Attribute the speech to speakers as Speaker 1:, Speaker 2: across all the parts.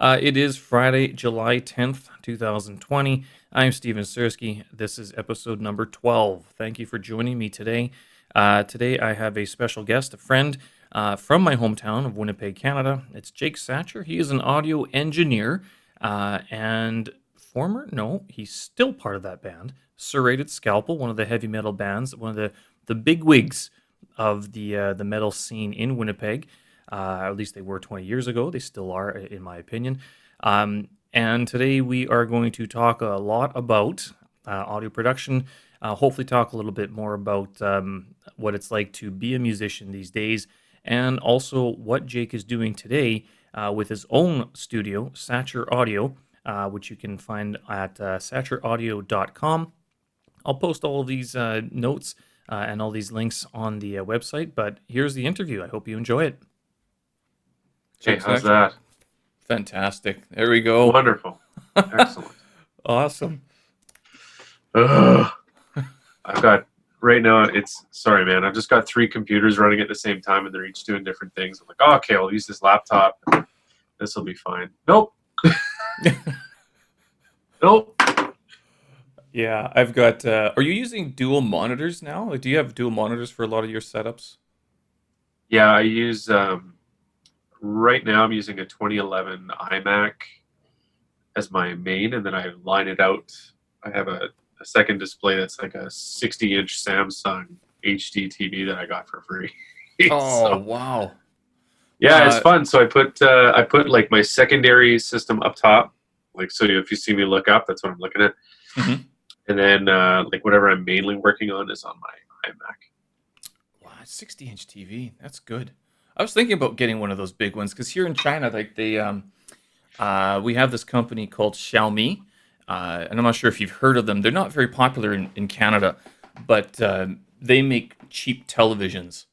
Speaker 1: It is Friday, July 10th, 2020. I'm Steven Sersky. This is episode number 12. Thank you for joining me today. Today, I have a special guest, a friend from my hometown of Winnipeg, Canada. It's Jake Sacher. He is an audio engineer and he's still part of that band, Serrated Scalpel, one of the heavy metal bands, one of the big wigs of the metal scene in Winnipeg. At least they were 20 years ago. They still are, in my opinion. And today we are going to talk a lot about audio production. Hopefully, talk a little bit more about what it's like to be a musician these days, and also what Jake is doing today with his own studio, Sacher Audio, which you can find at sacheraudio.com. I'll post all of these notes and all these links on the website, but here's the interview. I hope you enjoy it.
Speaker 2: Hey,
Speaker 1: Jake
Speaker 2: how's
Speaker 1: Sacher.
Speaker 2: that?
Speaker 1: Fantastic. There we go.
Speaker 2: Wonderful. Excellent.
Speaker 1: Awesome.
Speaker 2: Ugh. I've got right now sorry man, I've just got three computers running at the same time and they're each doing different things. I'm like, oh, okay, I'll use this laptop. This will be fine. Nope. Nope.
Speaker 1: Yeah, I've got. Are you using dual monitors now? Like, do you have dual monitors for a lot of your setups?
Speaker 2: Yeah, I use right now I'm using a 2011 iMac as my main, and then I line it out. I have a second display that's like a 60-inch Samsung HD TV that I got for free.
Speaker 1: Oh,
Speaker 2: So
Speaker 1: wow.
Speaker 2: yeah, it's
Speaker 1: Uh,
Speaker 2: fun. So I put like my secondary system up top, like so if you see me look up, that's what I'm looking at,
Speaker 1: mhm.
Speaker 2: and then like whatever I'm mainly working on is on my iMac.
Speaker 1: Wow, 60-inch TV. That's good. I was thinking about getting one of those big ones because here in China, like we have this company called Xiaomi, and I'm not sure if you've heard of them. They're not very popular in Canada, but they make cheap televisions.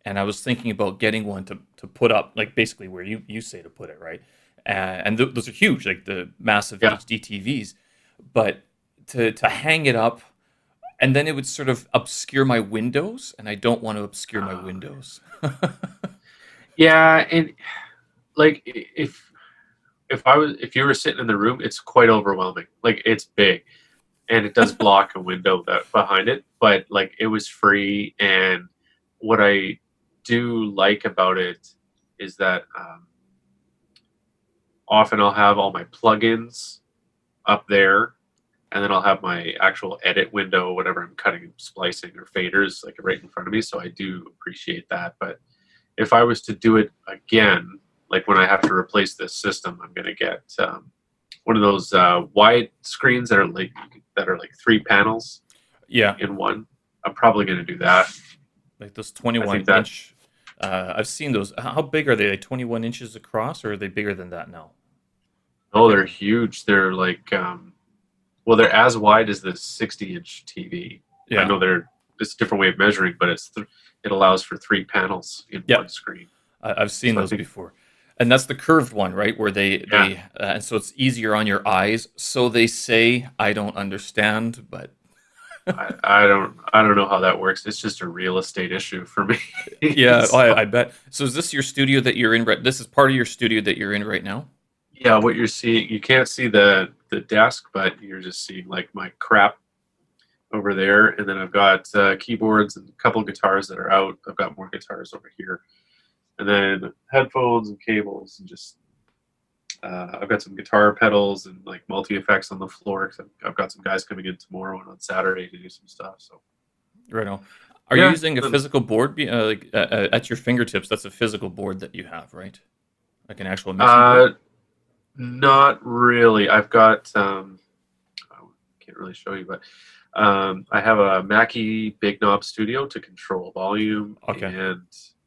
Speaker 1: And I was thinking about getting one to put up, like basically where you say to put it, right? And those are huge, like the massive
Speaker 2: Yeah,
Speaker 1: HD TVs. But to hang it up, and then it would sort of obscure my windows, and I don't want to obscure my
Speaker 2: uh,
Speaker 1: windows.
Speaker 2: yeah, and like if you were sitting in the room, it's quite overwhelming. Like it's big, and it does block a window that behind it, but like it was free, and what I do like about it is that often I'll have all my plugins up there, and then I'll have my actual edit window, whatever I'm cutting, splicing, or faders, like right in front of me. So I do appreciate that. But if I was to do it again, like when I have to replace this system, I'm going to get one of those wide screens that are like three panels
Speaker 1: Yeah,
Speaker 2: in one. I'm probably going to do that.
Speaker 1: like those
Speaker 2: I
Speaker 1: 21
Speaker 2: think that
Speaker 1: inch. I've seen those. How big are they? Like 21 inches across, or are they bigger than that now? I
Speaker 2: oh,
Speaker 1: can't
Speaker 2: they're
Speaker 1: remember.
Speaker 2: huge. They're like well, they're as wide as the 60-inch TV. I
Speaker 1: Yeah,
Speaker 2: know it's a different way of measuring, but it allows for three panels in
Speaker 1: yeah.
Speaker 2: one screen.
Speaker 1: I've seen
Speaker 2: So I
Speaker 1: those
Speaker 2: think,
Speaker 1: before, and that's the curved one, right? Where
Speaker 2: yeah,
Speaker 1: and so it's easier on your eyes. So they say. I don't understand, but
Speaker 2: I don't know how that works. It's just a real estate issue for me.
Speaker 1: yeah,
Speaker 2: So,
Speaker 1: I bet. So is this your studio that you're in? This is part of your studio that you're in right now.
Speaker 2: yeah, what you're seeing, you can't see the desk, but you're just seeing like my crap over there, and then I've got keyboards and a couple of guitars that are out. I've got more guitars over here, and then headphones and cables, and just I've got some guitar pedals and like multi effects on the floor. Cause I've got some guys coming in tomorrow and on Saturday to do some stuff. So
Speaker 1: Right now, are you
Speaker 2: yeah,
Speaker 1: using a
Speaker 2: then,
Speaker 1: physical board, at your fingertips? That's a physical board that you have, right? Like an actual mixing board.
Speaker 2: uh, not really. I've got I can't really show you, but I have a Mackie Big Knob Studio to control volume
Speaker 1: Okay.
Speaker 2: and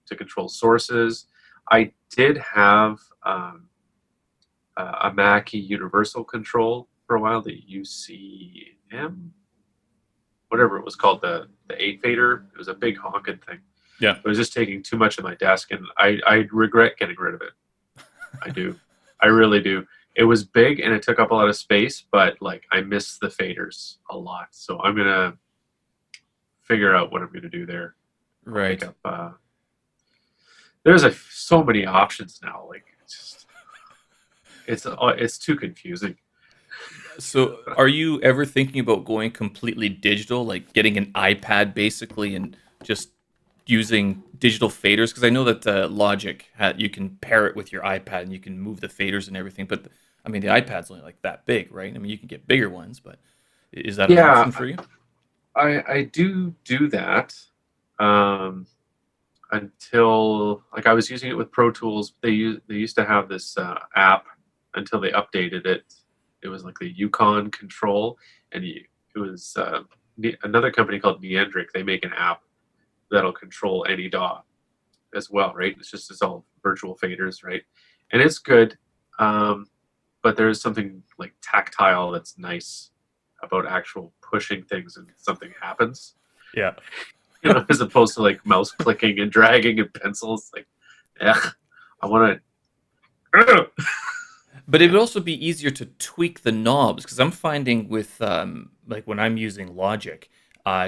Speaker 2: to control sources. I did have a Mackie Universal Control for a while, the UCM, whatever it was called, the eight fader. It was a big honking thing.
Speaker 1: Yeah.
Speaker 2: It was just taking too much of my desk, and I regret getting rid of it. I do. I really do. It was big and it took up a lot of space, but like I miss the faders a lot. So I'm gonna figure out what I'm gonna do there. I'll pick
Speaker 1: Right.
Speaker 2: up. There's so many options now. Like it's just it's too confusing.
Speaker 1: So, are you ever thinking about going completely digital, like getting an iPad basically and just using digital faders? Because I know that Logic, you can pair it with your iPad and you can move the faders and everything. But I mean, the iPad's only like that big, right? I mean, you can get bigger ones, but is that an
Speaker 2: Yeah,
Speaker 1: option for you?
Speaker 2: I do that. Um, until like I was using it with Pro Tools. They used to have this app until they updated it. It was like the Yukon Control, and it was another company called Neandric. They make an app that'll control any DAW as well, right? It's all virtual faders, right? And it's good, but there's something like tactile that's nice about actual pushing things and something happens,
Speaker 1: Yeah.
Speaker 2: as opposed to like mouse clicking and dragging and pencils. Like, yeah, I want to.
Speaker 1: But it
Speaker 2: Yeah,
Speaker 1: would also be easier to tweak the knobs because I'm finding with like when I'm using Logic,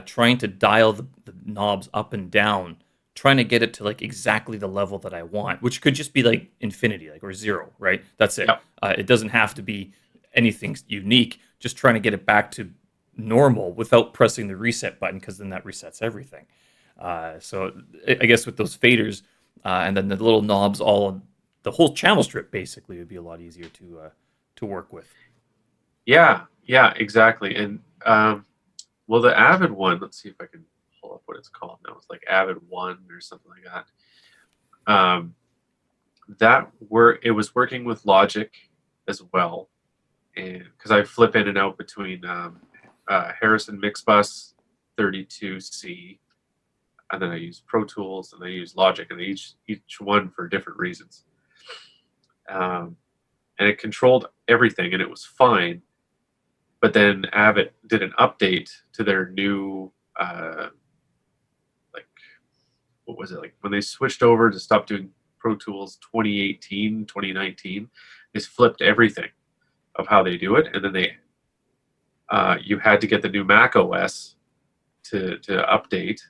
Speaker 1: trying to dial the knobs up and down, trying to get it to like exactly the level that I want, which could just be like infinity, like or zero, right? That's it.
Speaker 2: yeah,
Speaker 1: It doesn't have to be anything unique. Just trying to get it back to normal without pressing the reset button because then that resets everything. So I guess with those faders and then the little knobs all the whole channel strip basically would be a lot easier to work with.
Speaker 2: yeah, exactly. And well, the Avid one. Let's see if I can pull up what it's called now. It's like Avid One or something like that. It was working with Logic as well, and because I flip in and out between Harrison Mixbus 32C, and then I use Pro Tools and I use Logic, and each one for different reasons. Um, and it controlled everything, and it was fine. But then Avid did an update to their new like what was it, like when they switched over to stop doing Pro Tools 2018, 2019, they flipped everything of how they do it, and then they you had to get the new Mac OS to update,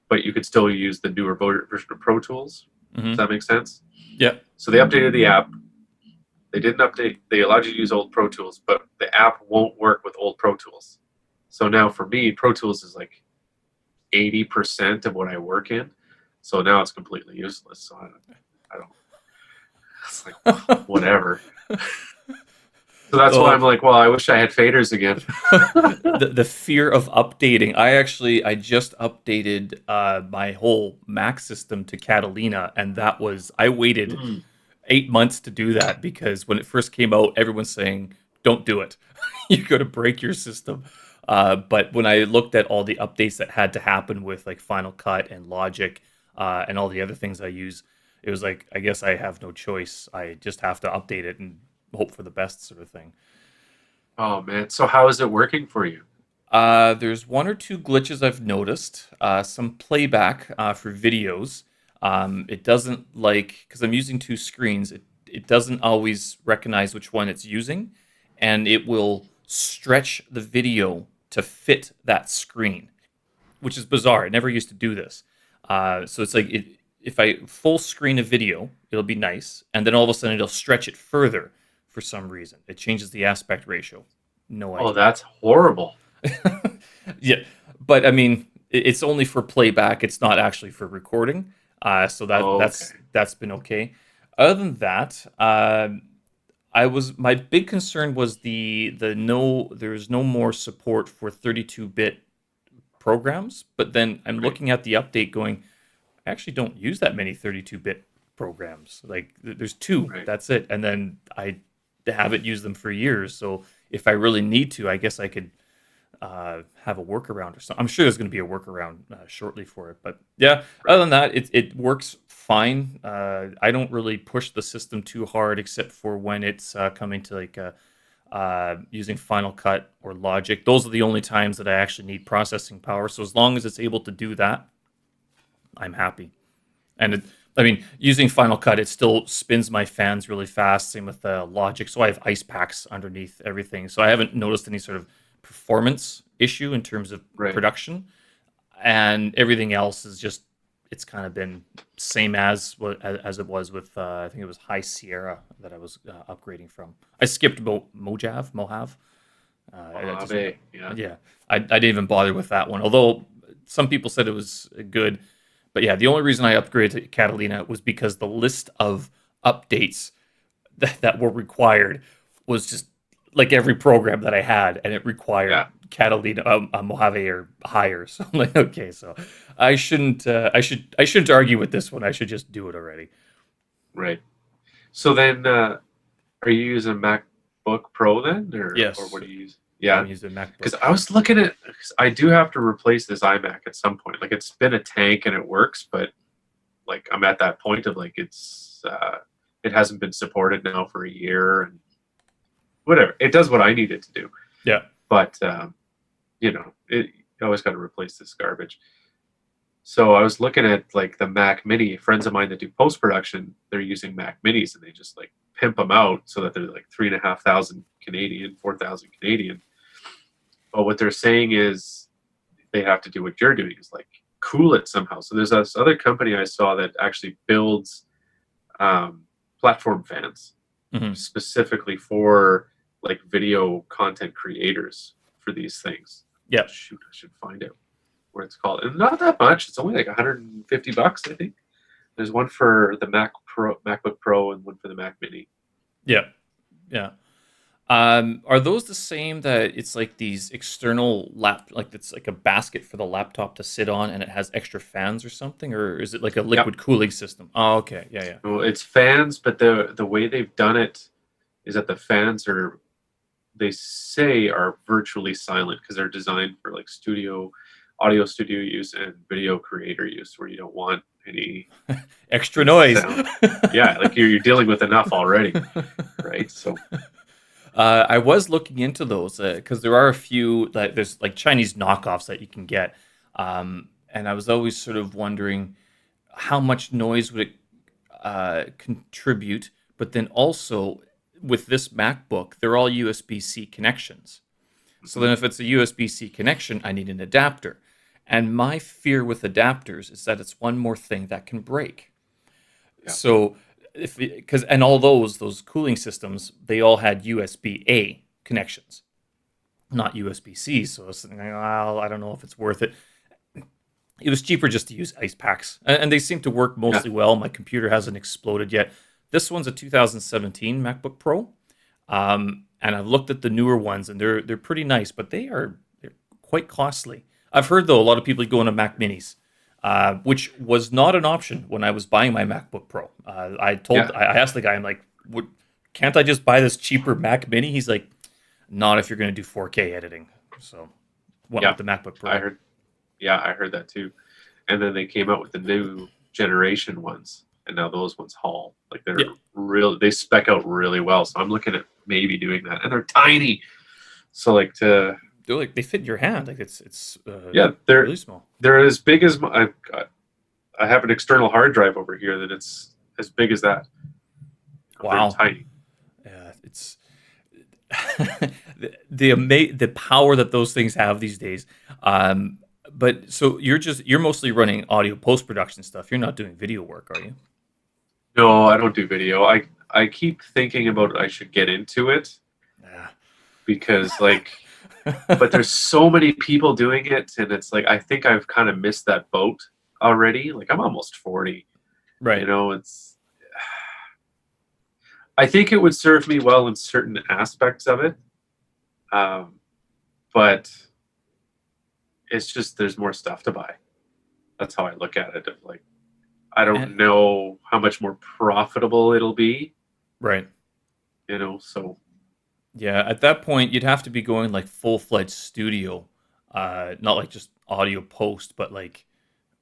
Speaker 2: but you could still use the newer version of Pro Tools. Does
Speaker 1: Hmm.
Speaker 2: that make sense?
Speaker 1: Yeah.
Speaker 2: So they updated the app. They didn't update. They allowed you to use old Pro Tools, but the app won't work with old Pro Tools. So now for me, Pro Tools is like 80% of what I work in. So now it's completely useless. So I don't. It's like whatever. So that's why I'm
Speaker 1: Oh,
Speaker 2: like, well, I wish I had faders again.
Speaker 1: the fear of updating. I just updated my whole Mac system to Catalina, and that was I waited
Speaker 2: Mm,
Speaker 1: 8 months to do that because when it first came out, everyone's saying, "Don't do it. You're going to break your system." But when I looked at all the updates that had to happen with like Final Cut and Logic and all the other things I use, it was like I guess I have no choice. I just have to update it and hope for the best, sort of thing.
Speaker 2: oh man. So how is it working for you?
Speaker 1: There's one or two glitches I've noticed. Some playback for videos. It doesn't like because I'm using two screens. It doesn't always recognize which one it's using, and it will stretch the video to fit that screen, which is bizarre. It never used to do this. So it's like if I full screen a video, it'll be nice, and then all of a sudden it'll stretch it further for some reason. It changes the aspect ratio. No
Speaker 2: Oh,
Speaker 1: idea.
Speaker 2: that's horrible.
Speaker 1: Yeah, but I mean, it's only for playback. It's not actually for recording. So
Speaker 2: Oh, okay.
Speaker 1: that's been okay. Other than that, I was my big concern was the no there's no more support for 32-bit programs. But then I'm
Speaker 2: Right.
Speaker 1: looking at the update, going, I actually don't use that many 32-bit programs. Like there's two,
Speaker 2: Right.
Speaker 1: that's it, and then I haven't used them for years. So if I really need to, I guess I could have a workaround or something. I'm sure there's going to be a workaround shortly for it. But yeah, other
Speaker 2: Right.
Speaker 1: than that, it works fine. I don't really push the system too hard, except for when it's coming to like using Final Cut or Logic. Those are the only times that I actually need processing power. So as long as it's able to do that, I'm happy. And I mean, using Final Cut, it still spins my fans really fast. Same with Logic. So I have ice packs underneath everything. So I haven't noticed any sort of performance issue in terms of
Speaker 2: Right.
Speaker 1: production. And everything else is just it's kind of been same as it was with I think it was High Sierra that I was upgrading from. I skipped Mojave. I just
Speaker 2: Mojave, yeah.
Speaker 1: yeah, I didn't even bother with that one. Although some people said it was good, but yeah, the only reason I upgraded to Catalina was because the list of updates that were required was just like every program that I had, and it required
Speaker 2: Yeah,
Speaker 1: Catalina, Mojave or higher. So I'm like, okay, so I shouldn't argue with this one. I should just do it already.
Speaker 2: right. So then, are you using MacBook Pro then, or what
Speaker 1: Yes,
Speaker 2: do you use?
Speaker 1: I'm
Speaker 2: Yeah,
Speaker 1: using
Speaker 2: because
Speaker 1: MacBook.
Speaker 2: I was looking at, 'cause I do have to replace this iMac at some point. Like it's been a tank and it works, but like I'm at that point of like it hasn't been supported now for a year and whatever. It does what I need it to do,
Speaker 1: Yeah.
Speaker 2: but you always got to replace this garbage. So I was looking at like the Mac Mini. Friends of mine that do post production, they're using Mac Minis and they just like pimp them out so that they're like 3,500 Canadian, 4,000 Canadian. But what they're saying is they have to do what you're doing is like cool it somehow. So there's this other company I saw that actually builds platform fans
Speaker 1: Hmm.
Speaker 2: specifically for like video content creators for these things.
Speaker 1: Yeah.
Speaker 2: Shoot, I should find out what it's called. And not that much. It's only like $150, I think. There's one for the MacBook Pro, and one for the Mac Mini.
Speaker 1: Yeah. Yeah. Are those the same that it's like these external like it's like a basket for the laptop to sit on and it has extra fans or something, or is it like a
Speaker 2: Yep.
Speaker 1: liquid cooling system? Oh, okay. Yeah, yeah.
Speaker 2: Well, it's fans, but the way they've done it is that the fans are, they say, are virtually silent because they're designed for like audio studio use and video creator use, where you don't want any
Speaker 1: Extra noise.
Speaker 2: sound. Yeah, like you're dealing with enough already, right? So
Speaker 1: I was looking into those because there are a few like there's like Chinese knockoffs that you can get, and I was always sort of wondering how much noise would it contribute, but then also with this MacBook, they're all USB-C connections. So
Speaker 2: mhm,
Speaker 1: then if it's a USB-C connection, I need an adapter. And my fear with adapters is that it's one more thing that can break.
Speaker 2: yeah,
Speaker 1: So if because and all those cooling systems, they all had USB-A connections, not USB-C. So I was thinking, well, I don't know if it's worth it. It was cheaper just to use ice packs, and they seem to work
Speaker 2: yeah,
Speaker 1: mostly well. My computer hasn't exploded yet. This one's a 2017 MacBook Pro, and I've looked at the newer ones, and they're pretty nice, but they're quite costly. I've heard though a lot of people go into Mac Minis, which was not an option when I was buying my MacBook Pro.
Speaker 2: yeah.
Speaker 1: I asked the guy, I'm like, can't I just buy this cheaper Mac Mini? He's like, not if you're going to do 4K editing. So went
Speaker 2: Yeah,
Speaker 1: with the MacBook
Speaker 2: I
Speaker 1: Pro.
Speaker 2: heard. Yeah, I heard that too. And then they came out with the new generation ones, and now those ones haul. Like they're
Speaker 1: Yeah,
Speaker 2: real. They spec out really well. So I'm looking at maybe doing that, and they're tiny. So like to
Speaker 1: they're like they fit in your hand. Like it's
Speaker 2: yeah,
Speaker 1: really small.
Speaker 2: they're as big as I have an external hard drive over here that it's as big as that. They're
Speaker 1: Wow.
Speaker 2: tiny.
Speaker 1: Yeah, it's the power that those things have these days. But so you're mostly running audio post production stuff. You're not doing video work, are you?
Speaker 2: No, I don't do video. I keep thinking about I should get into it
Speaker 1: Yeah.
Speaker 2: because like, but there's so many people doing it, and it's like I think I've kind of missed that boat already. Like I'm almost 40.
Speaker 1: Right.
Speaker 2: It's, I think it would serve me well in certain aspects of it, um, but it's just there's more stuff to buy. That's how I look at it. Of like I
Speaker 1: And
Speaker 2: don't know how much more profitable it'll be,
Speaker 1: right.
Speaker 2: So
Speaker 1: Yeah, at that point you'd have to be going like full-fledged studio. Not like just audio post, but like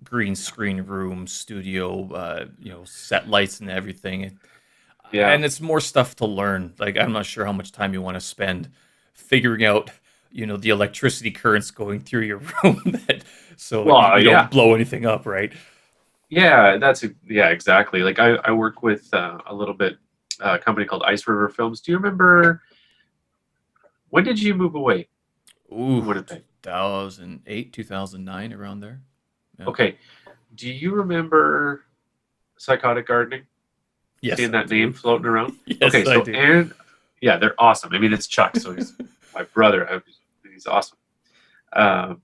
Speaker 1: green screen room studio, set lights and everything.
Speaker 2: yeah,
Speaker 1: And it's more stuff to learn. Like I'm not sure how much time you want to spend figuring out, the electricity currents going through your room so
Speaker 2: well,
Speaker 1: you
Speaker 2: yeah,
Speaker 1: don't blow anything up, right?
Speaker 2: yeah, yeah, exactly. Like I work with a little bit a company called Ice River Films. Do you remember when did you move away
Speaker 1: Ooh,
Speaker 2: from Winnipeg?
Speaker 1: 2008, 2009, around there. Yeah.
Speaker 2: Okay, Do you remember Psychotic Gardening?
Speaker 1: Yes,
Speaker 2: Seeing
Speaker 1: I
Speaker 2: that name
Speaker 1: do.
Speaker 2: floating around? Okay,
Speaker 1: Yes, I
Speaker 2: so
Speaker 1: do.
Speaker 2: Aaron, yeah, they're awesome. I mean, it's Chuck, so he's my brother. He's awesome. Um,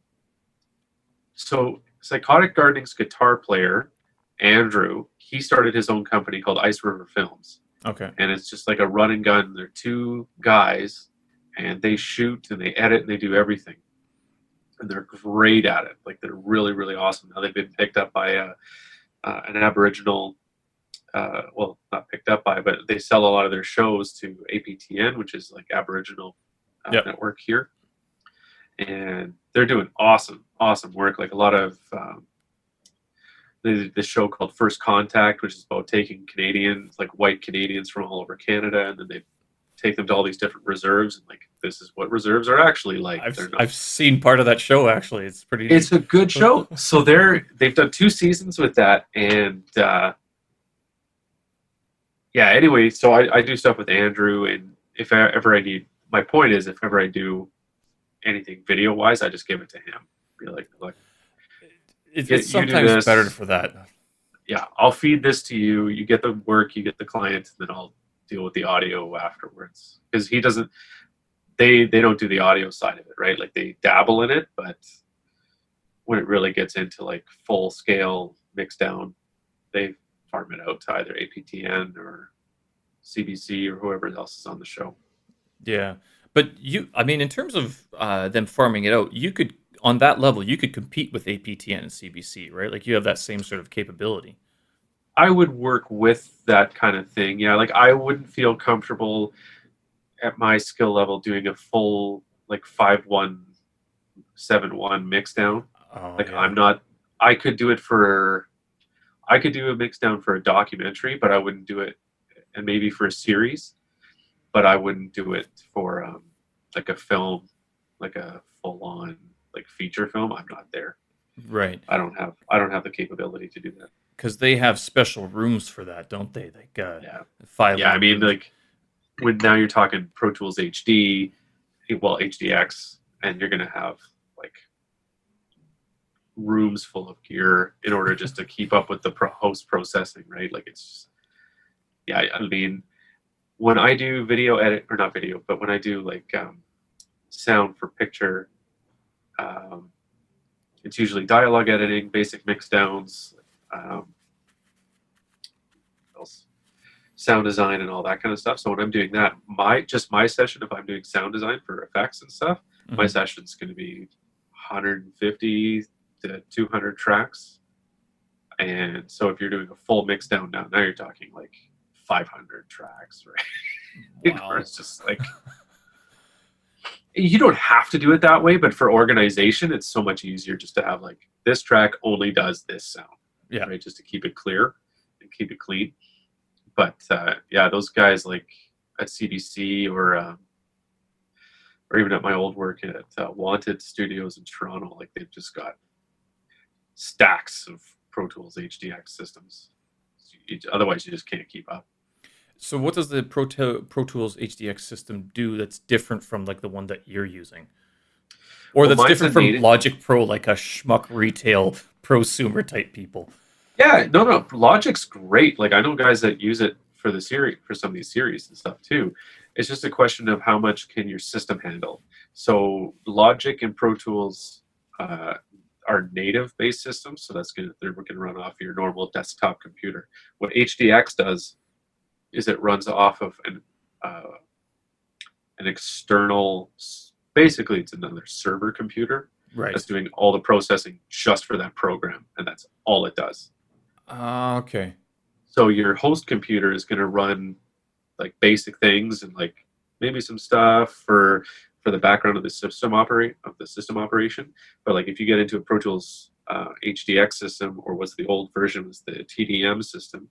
Speaker 2: so Psychotic Gardening's guitar player, Andrew, he started his own company called Ice River Films.
Speaker 1: Okay.
Speaker 2: And it's just like a run and gun. They're two guys and they shoot and they edit and they do everything. And they're great at it. Like they're really, really awesome. Now they've been picked up by an Aboriginal, well, not picked up by, but they sell a lot of their shows to APTN, which is like Aboriginal
Speaker 1: Yep.
Speaker 2: network here. And they're doing awesome, awesome work. Like a lot of this show called First Contact, which is about taking Canadians, like white Canadians from all over Canada, and then they take them to all these different reserves, and like this is what reserves are actually like. They're not.
Speaker 1: I've seen part of that show actually. It's pretty.
Speaker 2: It's a good show. So they've done 2 seasons with that, and yeah. Anyway, so I do stuff with Andrew, and if ever I need, my point is, if ever I do anything video wise, I just give it to him. Be like, look,
Speaker 1: It's
Speaker 2: you do
Speaker 1: sometimes better
Speaker 2: this.
Speaker 1: for that.
Speaker 2: Yeah, I'll feed this to you. You get the work, you get the client, and then I'll deal with the audio afterwards. Because he doesn't, they don't do the audio side of it, right? Like they dabble in it, but when it really gets into like full scale mix down, they farm it out to either APTN or CBC or whoever else is on the show.
Speaker 1: Yeah, but I mean, in terms of them farming it out, you could on that level, you could compete with APTN and CBC, right? Like you have that same sort of capability.
Speaker 2: I would work with that kind of thing. Yeah, like I wouldn't feel comfortable at my skill level doing a full like 5-1-7-1 mix down.
Speaker 1: Oh
Speaker 2: Like
Speaker 1: yeah,
Speaker 2: I'm not. I could do it for. I could do a mix down for a documentary, but I wouldn't do it, and maybe for a series, but I wouldn't do it for like a film, like a full on like feature film. I'm not there.
Speaker 1: right.
Speaker 2: I don't have the capability to do that.
Speaker 1: Because they have special rooms for that, don't they? Like
Speaker 2: Yeah.
Speaker 1: file
Speaker 2: Yeah. I
Speaker 1: in
Speaker 2: mean,
Speaker 1: rooms.
Speaker 2: like when now you're talking Pro Tools HD, well HDX, and you're gonna have like rooms full of gear in order just to keep up with the post processing, right? Like it's just, yeah. I mean, when I do video edit or not video, but when I do like sound for picture, um, it's usually dialogue editing, basic mix downs, um, else? Sound design and all that kind of stuff. So when I'm doing that, my session, if I'm doing sound design for effects and stuff, my
Speaker 1: Hmm.
Speaker 2: session's going to be 150 to 200 tracks. And so if you're doing a full mix down now you're talking like 500 tracks, right? Where
Speaker 1: Wow.
Speaker 2: it's just like you don't have to do it that way, but for organization, it's so much easier just to have like this track only does this sound,
Speaker 1: Yeah.
Speaker 2: right? Just to keep it clear and keep it clean. But yeah, those guys like at CBC or even at my old work at Wanted Studios in Toronto, like they've just got stacks of Pro Tools HDX systems. Otherwise, you just can't keep up.
Speaker 1: So what does the Pro Tools HDX system do that's different from like the one that you're using? Or
Speaker 2: Well,
Speaker 1: that's
Speaker 2: mine's a
Speaker 1: different from
Speaker 2: native.
Speaker 1: Logic Pro, like a schmuck retail prosumer type people?
Speaker 2: Yeah, no. Logic's great. Like I know guys that use it for the series, for some of these series and stuff too. It's just a question of how much can your system handle. So Logic and Pro Tools uh, are native-based systems, so that's gonna they're gonna run off your normal desktop computer. What HDX does is it runs off of an external. Basically, it's another server computer
Speaker 1: Right.
Speaker 2: that's doing all the processing just for that program, and that's all it does.
Speaker 1: Okay.
Speaker 2: So your host computer is going to run like basic things and like maybe some stuff for the background of the system operation. But like if you get into a Pro Tools HDX system, or was the old version was the TDM system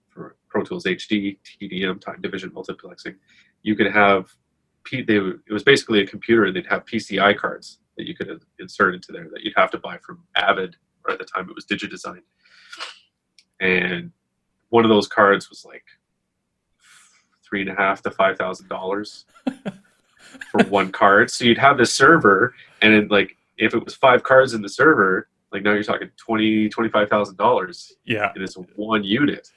Speaker 2: for Pro Tools HD, TDM, time division multiplexing, you could have it was basically a computer, and they'd have PCI cards that you could insert into there that you'd have to buy from Avid, or at the time it was Digidesign. And one of those cards was like $3,500 to $5,000 for one card. So you'd have this server, and then like if it was 5 cards in the server, Like now you're talking $25,000
Speaker 1: Yeah.
Speaker 2: in this one unit.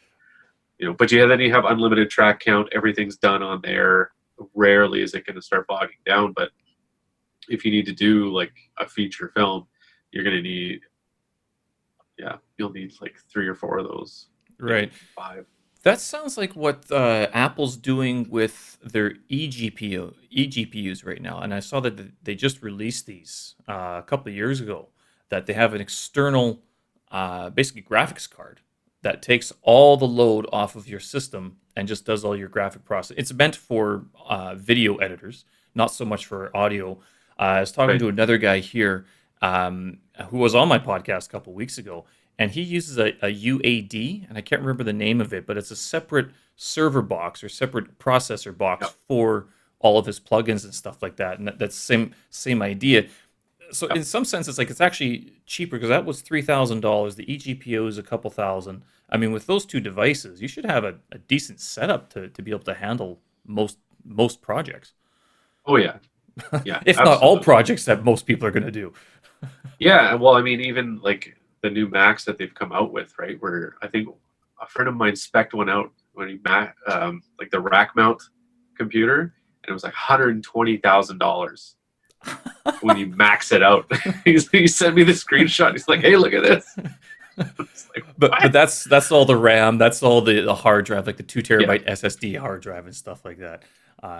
Speaker 2: But then you have unlimited track count. Everything's done on there. Rarely is it going to start bogging down, but if you need to do like a feature film, you're going to need, you'll need like 3 or 4 of those,
Speaker 1: Right.
Speaker 2: 5.
Speaker 1: That sounds like what Apple's doing with their eGPUs right now. And I saw that they just released these a couple of years ago. That they have an external, basically graphics card that takes all the load off of your system and just does all your graphic process. It's meant for video editors, not so much for audio. I was talking
Speaker 2: Right.
Speaker 1: to another guy here who was on my podcast a couple of weeks ago, and he uses a UAD, and I can't remember the name of it, but it's a separate server box or separate processor box
Speaker 2: Yep.
Speaker 1: for all of his plugins and stuff like that. And that's same idea. So
Speaker 2: Yep.
Speaker 1: in some sense, it's like it's actually cheaper because that was $3,000. The eGPU is a couple thousand. I mean, with those two devices, you should have a decent setup to be able to handle most projects,
Speaker 2: Oh yeah. Yeah,
Speaker 1: if not all
Speaker 2: absolutely.
Speaker 1: projects that most people are going to do.
Speaker 2: Yeah. Well, I mean, even like the new Macs that they've come out with, right? Where I think a friend of mine spec'd one out when like the rack mount computer, and it was like $120,000 when you max it out. He sent me the screenshot. He's like, "Hey, look at this." It's like,
Speaker 1: But
Speaker 2: what?
Speaker 1: that's all the RAM, that's all the hard drive, like the 2 TB
Speaker 2: Yeah.
Speaker 1: SSD hard drive and stuff like that.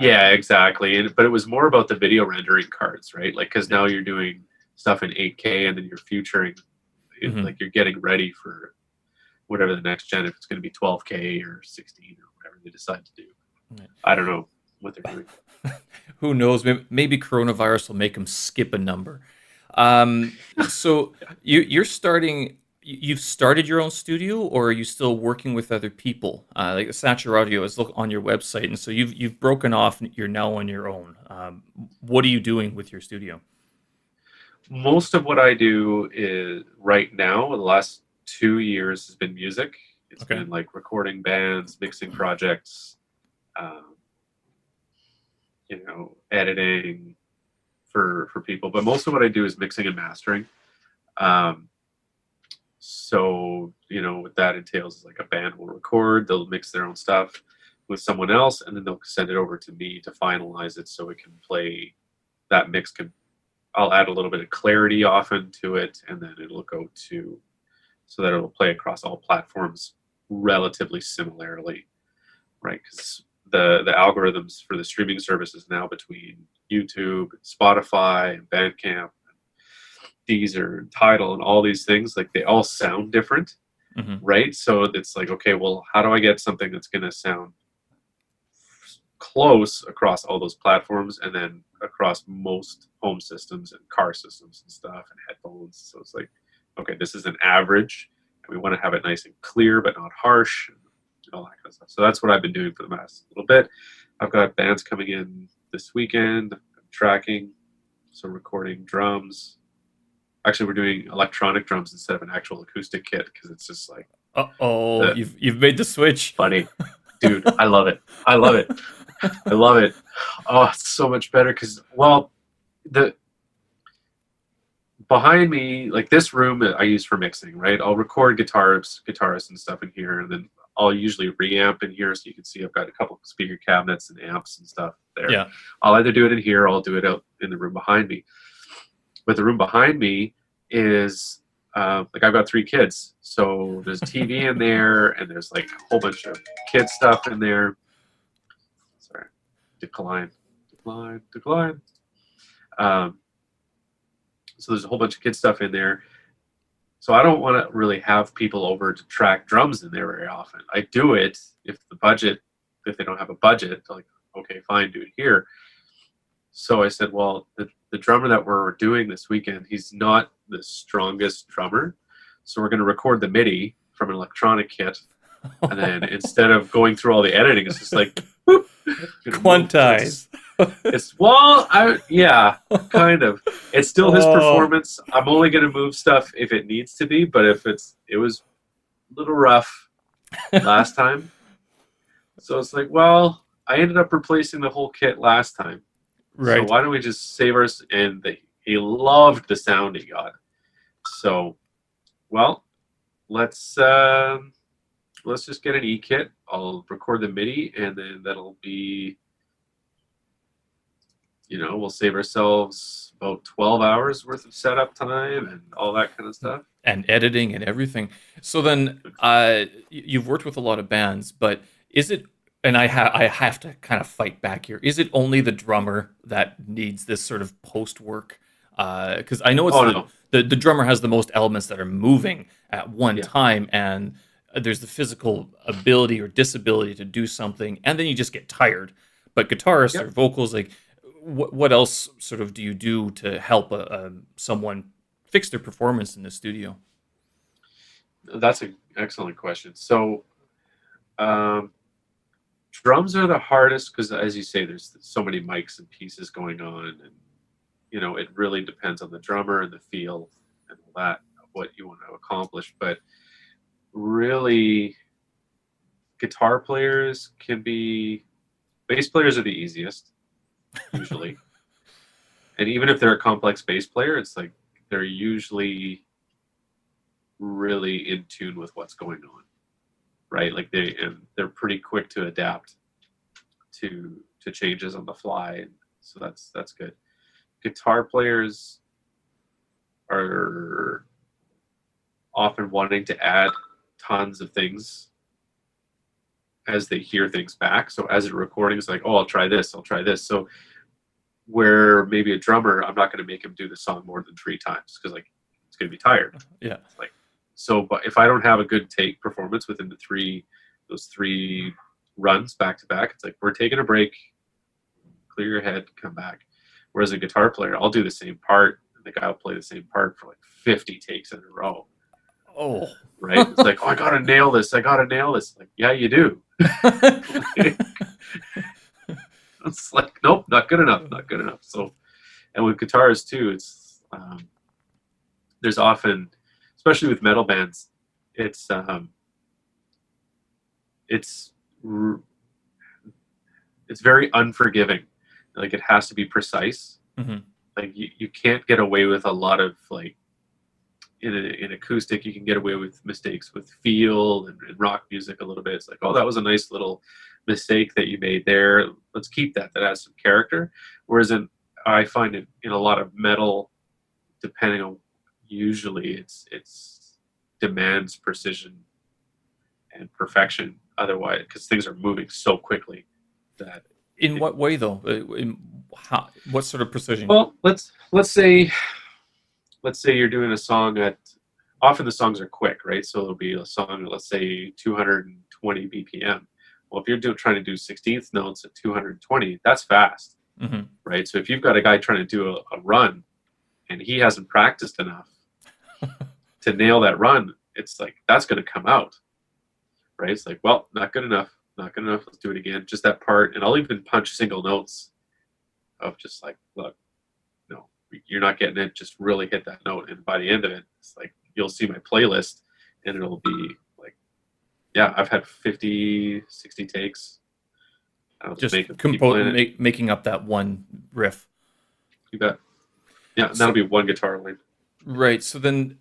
Speaker 2: Yeah, exactly. But it was more about the video rendering cards, right? Like, because
Speaker 1: Yeah.
Speaker 2: now you're doing stuff in 8K, and then you're futuring,
Speaker 1: Mhm.
Speaker 2: like you're getting ready for whatever the next gen, if it's going to be 12K or 16 or whatever they decide to do.
Speaker 1: Right.
Speaker 2: I don't know what they're doing.
Speaker 1: Who knows? Maybe coronavirus will make them skip a number. So you're starting. You've started your own studio, or are you still working with other people? Like Sacher Audio is look on your website, and so you've broken off. And you're now on your own. What are you doing with your studio?
Speaker 2: Most of what I do is right now, the last 2 years has been music. It's
Speaker 1: Okay.
Speaker 2: been like recording bands, mixing projects, um, editing for people. But most of what I do is mixing and mastering. Um, so what that entails is like a band will record, they'll mix their own stuff with someone else, and then they'll send it over to me to finalize it so it can play. That mix can I'll add a little bit of clarity often to it, and then it'll go to so that it'll play across all platforms relatively similarly, right? Because the algorithms for the streaming services now between YouTube, Spotify, and Bandcamp, Deezer, and Tidal, and all these things, like they all sound different,
Speaker 1: Hmm.
Speaker 2: right? So it's like, okay, well, how do I get something that's going to sound close across all those platforms and then across most home systems and car systems and stuff and headphones? So it's like, okay, this is an average, and we want to have it nice and clear but not harsh and all that kind of stuff. So that's what I've been doing for the last little bit. I've got bands coming in this weekend. I'm tracking, so recording drums. Actually, we're doing electronic drums instead of an actual acoustic kit because it's just like
Speaker 1: Uh-oh,
Speaker 2: the
Speaker 1: you've made the switch.
Speaker 2: funny. Dude, I love it. I love it. I love it. Oh, it's so much better because, well, the behind me, like this room I use for mixing, right? I'll record guitarists and stuff in here, and then I'll usually reamp in here, so you can see I've got a couple of speaker cabinets and amps and stuff there.
Speaker 1: Yeah.
Speaker 2: I'll either do it in here or I'll do it out in the room behind me. But the room behind me is like I've got 3 kids, so there's a TV in there, and there's like a whole bunch of kid stuff in there. Sorry, decline. So there's a whole bunch of kid stuff in there. So I don't want to really have people over to track drums in there very often. I do it if they don't have a budget, like, okay, fine, do it here. So I said, well, the drummer that we're doing this weekend, he's not the strongest drummer. So we're going to record the MIDI from an electronic kit. And then instead of going through all the editing, it's just like, boop,
Speaker 1: Quantize.
Speaker 2: yeah, kind of. It's still his
Speaker 1: Oh.
Speaker 2: performance. I'm only going to move stuff if it needs to be, but if it was a little rough last time. So it's like, well, I ended up replacing the whole kit last time.
Speaker 1: Right.
Speaker 2: So why don't we just save ours? And he loved the sound he got. So Well, let's let's just get an E kit. I'll record the MIDI, and then that'll be, we'll save ourselves about 12 hours worth of setup time and all that kind of stuff.
Speaker 1: And editing and everything. So then, you've worked with a lot of bands, but is it? And I have to kind of fight back here. Is it only the drummer that needs this sort of post work? Because I know it's
Speaker 2: Oh no,
Speaker 1: the drummer has the most elements that are moving at one
Speaker 2: yeah,
Speaker 1: time, and there's the physical ability or disability to do something, and then you just get tired. But guitarists or
Speaker 2: yep.
Speaker 1: vocals, like, what else sort of do you do to help someone fix their performance in the studio?
Speaker 2: That's an excellent question. So, um, drums are the hardest because, as you say, there's so many mics and pieces going on, and it really depends on the drummer and the feel and all that, what you want to accomplish. But really, guitar players can be, bass players are the easiest usually, and even if they're a complex bass player, it's like they're usually really in tune with what's going on, right? Like they're pretty quick to adapt to changes on the fly, and so that's good. Guitar players are often wanting to add tons of things as they hear things back. So as a recording, it's like, oh, I'll try this, I'll try this. So where maybe a drummer, I'm not going to make him do the song more than 3 times because like it's going to be tired.
Speaker 1: Yeah.
Speaker 2: It's like, so, but if I don't have a good take performance within those three runs back to back, it's like we're taking a break, clear your head, come back. Whereas a guitar player, I'll do the same part, and the guy will play the same part for like 50 takes in a row.
Speaker 1: Oh.
Speaker 2: Right? It's like, oh, I gotta nail this. I gotta nail this. Like, yeah, you do. It's like, nope, not good enough, not good enough. So, and with guitars too, there's often, especially with metal bands, it's it's it's very unforgiving. Like it has to be precise.
Speaker 1: Hmm.
Speaker 2: Like you can't get away with a lot of like in acoustic. You can get away with mistakes with feel and rock music a little bit. It's like, oh, that was a nice little mistake that you made there. Let's keep that. That has some character. Whereas I find it in a lot of metal, depending on, usually it's demands precision and perfection. Otherwise, because things are moving so quickly that
Speaker 1: In what way, though? What sort of precision?
Speaker 2: well, let's say you're doing a song at, often the songs are quick, right? So it'll be a song at, let's say 220 BPM. Well, if you're trying to do 16th notes at 220, that's fast,
Speaker 1: Hmm.
Speaker 2: right? So if you've got a guy trying to do a run and he hasn't practiced enough to nail that run, it's like that's going to come out, right? It's like, well, not good enough, not good enough. Let's do it again. Just that part, and I'll even punch single notes of just like, look, no, you're not getting it. Just really hit that note, and by the end of it, it's like you'll see my playlist, and it'll be like, yeah, I've had 50, 60 takes. I'll just
Speaker 1: Just
Speaker 2: keep playing it.
Speaker 1: making up that one riff.
Speaker 2: You bet. Yeah, and that'll
Speaker 1: So
Speaker 2: be one guitar line.
Speaker 1: right. So then,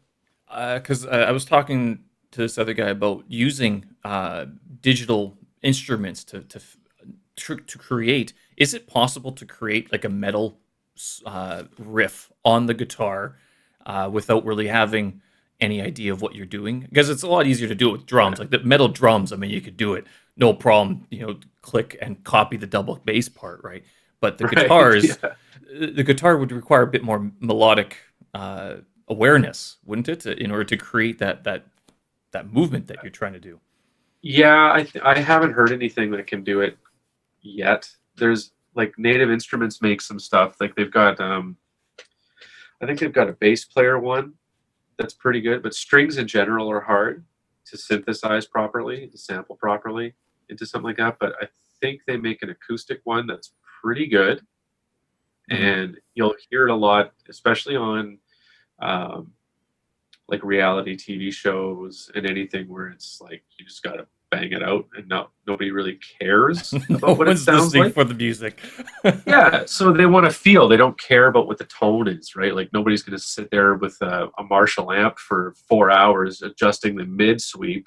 Speaker 1: because I was talking to this other guy about using digital instruments to create. Is it possible to create like a metal riff on the guitar without really having any idea of what you're doing? Because it's a lot easier to do it with drums, like the metal drums. I mean, you could do it no problem. Click and copy the double bass part, right? But
Speaker 2: Right. Yeah.
Speaker 1: the guitar would require a bit more melodic awareness, wouldn't it, in order to create that movement that you're trying to do?
Speaker 2: Yeah, I haven't heard anything that can do it yet. There's like Native Instruments makes some stuff. Like they've got I think they've got a bass player one that's pretty good, but strings in general are hard to synthesize properly, to sample properly into something like that. But I think they make an acoustic one that's pretty good,
Speaker 1: Hmm.
Speaker 2: and you'll hear it a lot, especially on like reality TV shows and anything where it's like you just got to bang it out, and nobody really cares
Speaker 1: No
Speaker 2: about what it
Speaker 1: one's
Speaker 2: sounds
Speaker 1: listening
Speaker 2: like.
Speaker 1: for the music.
Speaker 2: Yeah, so they want to feel. They don't care about what the tone is, right? Like nobody's going to sit there with a Marshall amp for 4 hours adjusting the mid sweep.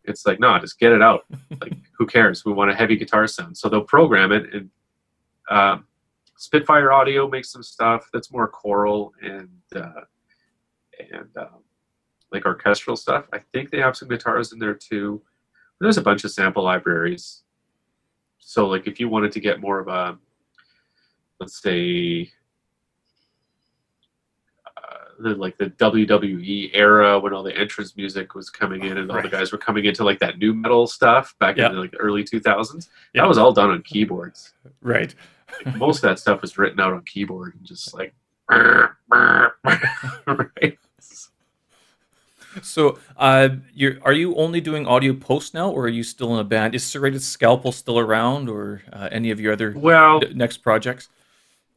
Speaker 2: It's like, no, just get it out. Like, who cares? We want a heavy guitar sound, so they'll program it. And Spitfire Audio makes some stuff that's more choral and like orchestral stuff. I think they have some guitars in there too. There's a bunch of sample libraries. So like if you wanted to get more of a, let's say, like the WWE era when all the entrance music was coming in and all the guys were coming into like that new metal stuff back in like the early 2000s, that was all done on keyboards.
Speaker 1: Right.
Speaker 2: Like, most of that stuff was written out on keyboard and just like right?
Speaker 1: So, are you only doing audio post now, or are you still in a band? Is Serrated Scalpel still around, or any of your other next projects?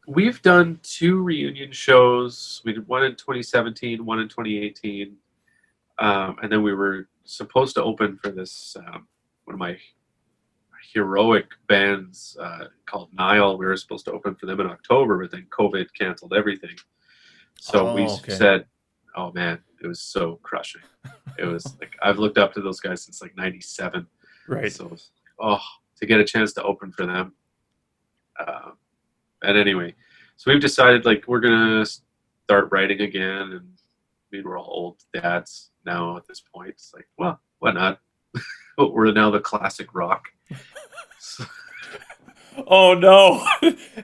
Speaker 2: We've done 2 reunion shows. We did one in 2017, one in 2018, and then we were supposed to open for this one of my heroic bands called Nile. We were supposed to open for them in October, but then COVID canceled everything. So we said, "Oh man, it was so crushing." It was like I've looked up to those guys since like '97.
Speaker 1: Right.
Speaker 2: So, to get a chance to open for them. And anyway, so we've decided like we're gonna start writing again, and I mean we're all old dads now at this point. It's like, well, why not? But we're now the classic rock.
Speaker 1: Oh no,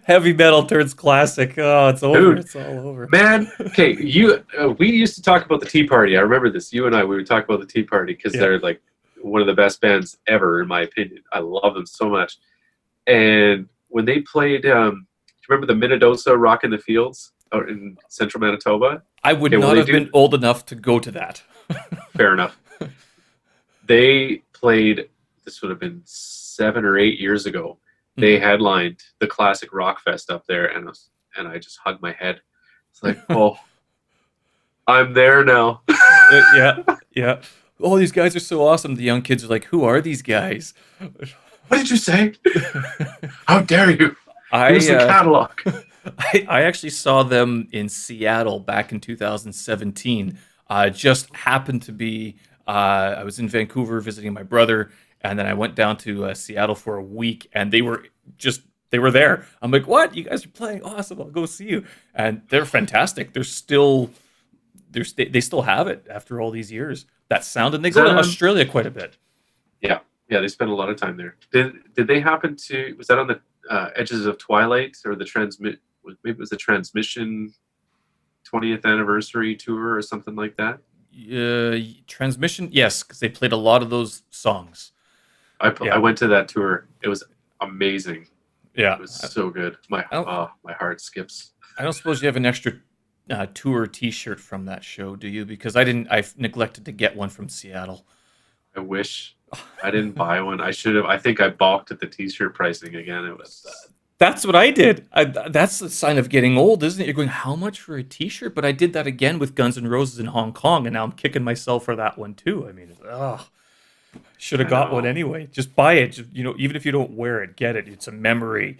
Speaker 1: heavy metal turns classic. Oh, it's over.
Speaker 2: Dude,
Speaker 1: it's all over,
Speaker 2: man. Okay, we used to talk about the Tea Party. I remember this. You and I, we would talk about the Tea Party because they're like one of the best bands ever, in my opinion. I love them so much. And when they played, remember the Minnedosa Rock in the Fields out in central Manitoba?
Speaker 1: I would not have been old enough to go to that.
Speaker 2: Fair enough. They played, this would have been 7 or 8 years ago. They headlined the Classic Rock Fest up there, and I just hugged my head. It's like, oh, I'm there now.
Speaker 1: Yeah. Oh, these guys are so awesome. The young kids are like, who are these guys?
Speaker 2: What did you say? How dare you? Here's the catalog.
Speaker 1: I actually saw them in Seattle back in 2017. Just happened to be, I was in Vancouver visiting my brother, and then I went down to Seattle for a week, and they were there. I'm like, what? You guys are playing? Awesome. I'll go see you. And they're fantastic. They still have it after all these years. That sound, and they go to Australia quite a bit.
Speaker 2: Yeah, they spent a lot of time there. Did they happen to? Was that on the Edges of Twilight or the maybe it was the Transmission 20th anniversary tour or something like that?
Speaker 1: Transmission, yes, because they played a lot of those songs.
Speaker 2: I went to that tour. It was amazing.
Speaker 1: Yeah,
Speaker 2: it was so good. My heart skips.
Speaker 1: I don't suppose you have an extra tour T-shirt from that show, do you? Because I've neglected to get one from Seattle.
Speaker 2: I wish I didn't buy one. I should have. I think I balked at the T-shirt pricing again. It was.
Speaker 1: That's what I did. That's a sign of getting old, isn't it? You're going, how much for a T-shirt? But I did that again with Guns N' Roses in Hong Kong, and now I'm kicking myself for that one too. I mean, should have got one anyway. Just buy it. Just, even if you don't wear it, get it. It's a memory.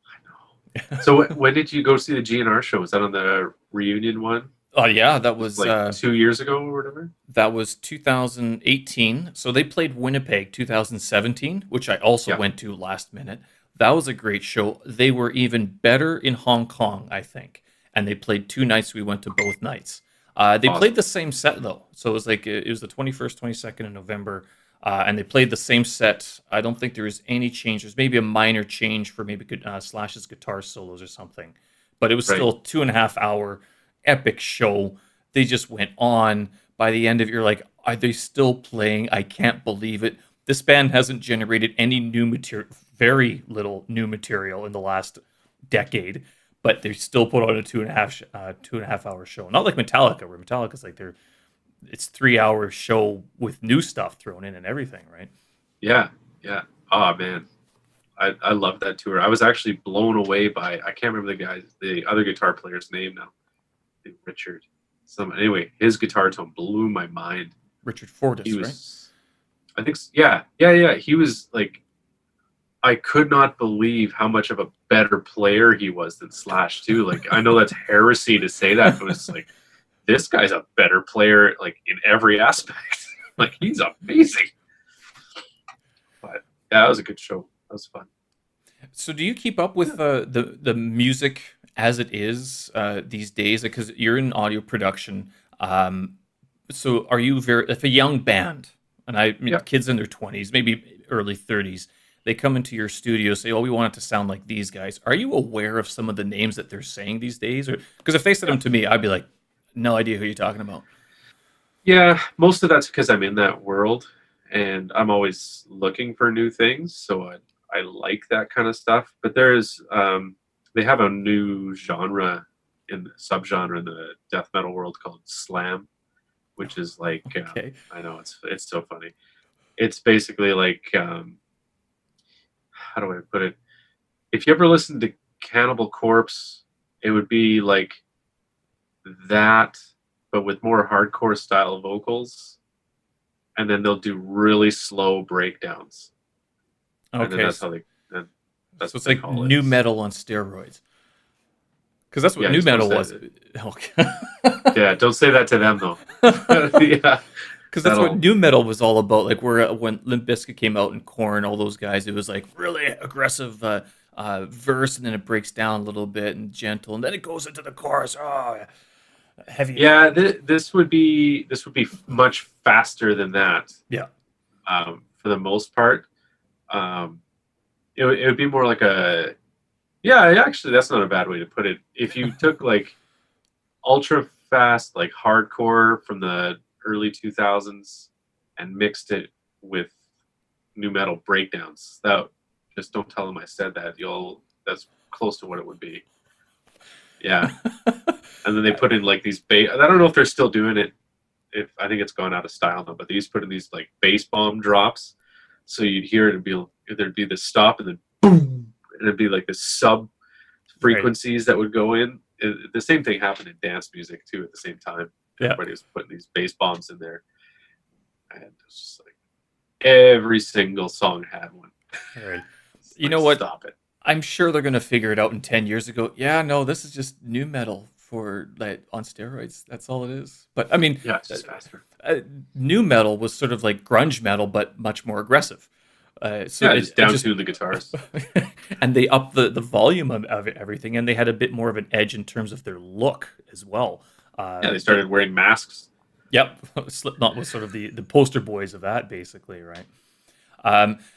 Speaker 2: I know. So when did you go see the GNR show? Was that on the reunion one?
Speaker 1: Oh yeah, that was
Speaker 2: like 2 years ago or whatever.
Speaker 1: That was 2018. So they played Winnipeg 2017, which I also went to last minute. That was a great show. They were even better in Hong Kong, I think. And they played 2 nights. We went to both nights. They played the same set though. So it was like it was the 21st, 22nd of November, and they played the same set. I don't think there was any change. There's maybe a minor change for maybe Slash's guitar solos or something, but it was still a 2.5 hour epic show. They just went on. By the end of it, you're like, are they still playing? I can't believe it. This band hasn't generated any new material, very little new material in the last decade, but they still put on a 2.5 hour show. Not like Metallica, where Metallica's like it's 3 hour show with new stuff thrown in and everything, right?
Speaker 2: Yeah. Oh man, I love that tour. I was actually blown away by, I can't remember the other guitar player's name now. Richard. Anyway, his guitar tone blew my mind.
Speaker 1: Richard Fortus, right?
Speaker 2: I think yeah. He was like, I could not believe how much of a better player he was than Slash too. Like I know that's heresy to say that, but it's like this guy's a better player like in every aspect. Like he's amazing. But yeah, that was a good show. That was fun.
Speaker 1: So do you keep up with the music as it is these days? Because you're in audio production. So are you very if a young band and I mean
Speaker 2: Yeah.
Speaker 1: kids in their 20s, maybe early 30s, they come into your studio say, "Oh, we want it to sound like these guys." Are you aware of some of the names that they're saying these days? Or because if they said
Speaker 2: Yeah.
Speaker 1: them to me, I'd be like, "No idea who you're talking about."
Speaker 2: Yeah, most of that's because I'm in that world and I'm always looking for new things. So I like that kind of stuff. But they have a new genre in the subgenre in the death metal world called slam, which is like,
Speaker 1: Okay.
Speaker 2: I know it's so funny. It's basically like, how do I put it? If you ever listen to Cannibal Corpse, it would be like that, but with more hardcore style vocals, and then they'll do really slow breakdowns, and then
Speaker 1: Okay.
Speaker 2: that's how they and that's
Speaker 1: So
Speaker 2: what
Speaker 1: it's
Speaker 2: they
Speaker 1: like
Speaker 2: call it.
Speaker 1: new metal on steroids. Because that's what
Speaker 2: Yeah,
Speaker 1: new
Speaker 2: just don't
Speaker 1: metal
Speaker 2: say
Speaker 1: was.
Speaker 2: that.
Speaker 1: Okay.
Speaker 2: Yeah, don't say that to them though. Yeah,
Speaker 1: Because that's what
Speaker 2: that'll.
Speaker 1: new metal was all about. Like where when Limp Bizkit came out and Korn, all those guys, it was like really aggressive verse, and then it breaks down a little bit and gentle, and then it goes into the chorus. Oh, heavy.
Speaker 2: Yeah, this would be much faster than that.
Speaker 1: Yeah.
Speaker 2: For the most part, um, it would be more like a. Yeah, actually, that's not a bad way to put it. If you took like ultra fast, like hardcore from the early 2000s and mixed it with new metal breakdowns. That just don't tell them I said that. That's close to what it would be. Yeah. And then they put in like these bass. I don't know if they're still doing it. If I think it's gone out of style now, but they used to put in these like bass bomb drops. So you'd hear it and there'd be this stop and then boom, and it'd be like this sub
Speaker 1: Right.
Speaker 2: frequencies that would go in. The same thing happened in dance music too at the same time.
Speaker 1: Yeah.
Speaker 2: Everybody was putting these bass bombs in there, and it was just like every single song had one.
Speaker 1: Right.
Speaker 2: It's
Speaker 1: You
Speaker 2: like
Speaker 1: know what?
Speaker 2: stop it.
Speaker 1: I'm sure they're gonna figure it out in 10 years ago. Yeah, no, this is just new metal for like on steroids. That's all it is. But I mean,
Speaker 2: Yeah, it's
Speaker 1: uh,
Speaker 2: just faster.
Speaker 1: uh, new metal was sort of like grunge metal, but much more aggressive. So
Speaker 2: Yeah,
Speaker 1: it,
Speaker 2: just
Speaker 1: it
Speaker 2: down
Speaker 1: just
Speaker 2: to the guitars.
Speaker 1: and they upped the volume of everything, and they had a bit more of an edge in terms of their look as well.
Speaker 2: Yeah, they
Speaker 1: That
Speaker 2: started wearing masks.
Speaker 1: yep, Slipknot was sort of the poster boys of that, basically, right?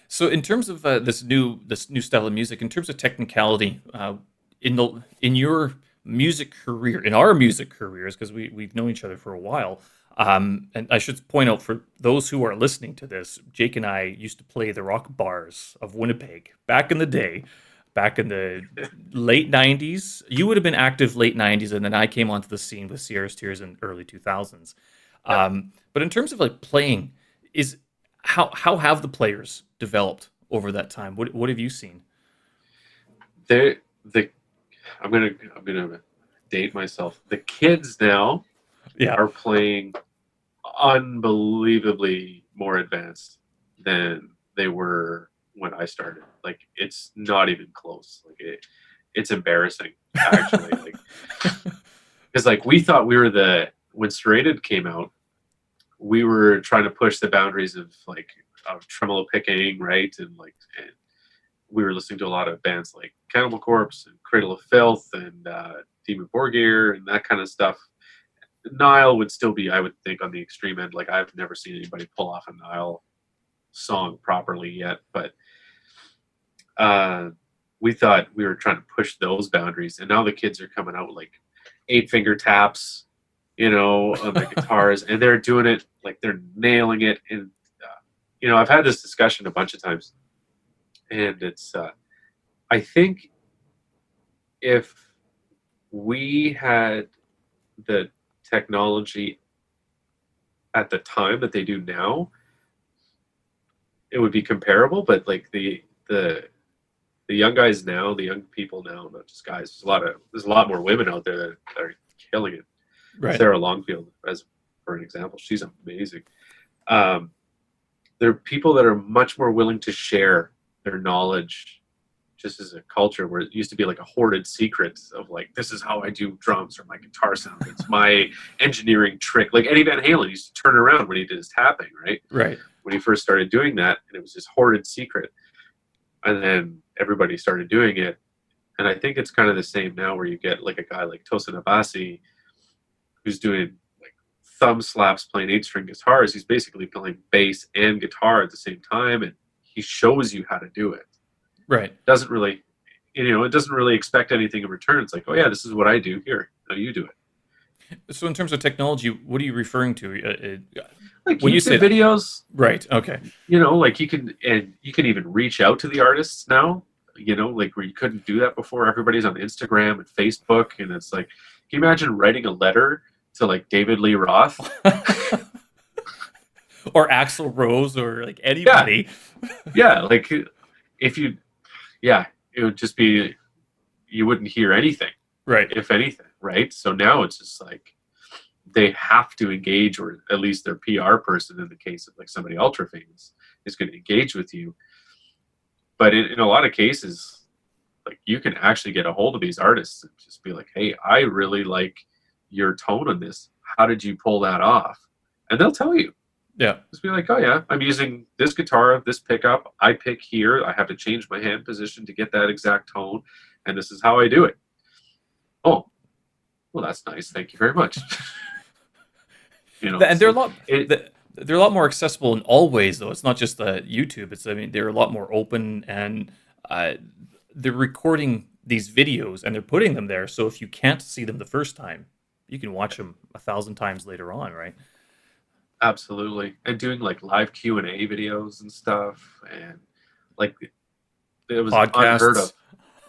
Speaker 1: So in terms of this new style of music, in terms of technicality, in your music career, in our music careers, because we've known each other for a while, and I should point out for those who are listening to this, Jake and I used to play the rock bars of Winnipeg back in the day, back in the late '90s. You would have been active late '90s, and then I came onto the scene with Sierra's Tears in early 2000s.
Speaker 2: Yep.
Speaker 1: But in terms of like playing, is how have the players developed over that time? What have you seen?
Speaker 2: They the I'm gonna date myself. The kids now
Speaker 1: Yeah,
Speaker 2: are playing unbelievably more advanced than they were when I started. Like it's not even close. It's embarrassing actually. Like because like we thought we were the when Serrated came out, we were trying to push the boundaries of like of tremolo picking, right? And we were listening to a lot of bands like Cannibal Corpse and Cradle of Filth and Demon Borgir and that kind of stuff. Nile would still be, I would think, on the extreme end. Like I've never seen anybody pull off a Nile song properly yet, but uh, we thought we were trying to push those boundaries, and now the kids are coming out with like 8 finger taps, on the guitars, and they're doing it like they're nailing it. And I've had this discussion a bunch of times, and it's I think if we had the technology at the time that they do now, it would be comparable. But like the young guys now, the young people now, not just guys. There's a lot more women out there that are killing it.
Speaker 1: right.
Speaker 2: Sarah Longfield, as for an example, she's amazing. Um, They're people that are much more willing to share their knowledge, just as a culture where it used to be like a hoarded secret of like, this is how I do drums or my guitar sound. It's my engineering trick. Like Eddie Van Halen used to turn around when he did his tapping, right?
Speaker 1: Right.
Speaker 2: When he first started doing that, and it was this hoarded secret. And then everybody started doing it. And I think it's kind of the same now where you get like a guy like Tosin Abasi who's doing like thumb slaps playing 8-string guitars. He's basically playing bass and guitar at the same time, and he shows you how to do it.
Speaker 1: Right.
Speaker 2: Doesn't really, it doesn't really expect anything in return. It's like, oh yeah, this is what I do. Here, now you do it.
Speaker 1: So in terms of technology, what are you referring to?
Speaker 2: Like
Speaker 1: When you
Speaker 2: YouTube
Speaker 1: say
Speaker 2: videos,
Speaker 1: right, okay,
Speaker 2: like you can even reach out to the artists now. Like where you couldn't do that before. Everybody's on Instagram and Facebook, and it's like, can you imagine writing a letter to like David Lee Roth?
Speaker 1: or Axl Rose or like
Speaker 2: Yeah,
Speaker 1: anybody.
Speaker 2: yeah. Like if you, yeah, it would just be, you wouldn't hear anything,
Speaker 1: Right.
Speaker 2: if anything, right? So now it's just like they have to engage, or at least their PR person, in the case of like somebody ultra famous, is going to engage with you. But in a lot of cases, like you can actually get a hold of these artists and just be like, hey, I really like your tone on this. How did you pull that off? And they'll tell you.
Speaker 1: Yeah.
Speaker 2: Just be like, oh yeah, I'm using this guitar, this pickup. I pick here. I have to change my hand position to get that exact tone, and this is how I do it. Oh, well, that's nice. Thank you very much.
Speaker 1: And they're a
Speaker 2: So
Speaker 1: lot.
Speaker 2: it,
Speaker 1: They're a lot more accessible in all ways, though. It's not just YouTube. I mean, they're a lot more open, and uh, they're recording these videos and they're putting them there. So if you can't see them the first time, you can watch them 1,000 times later on, right?
Speaker 2: absolutely, and doing like live Q&A videos and stuff, and like it was unheard
Speaker 1: Podcasts.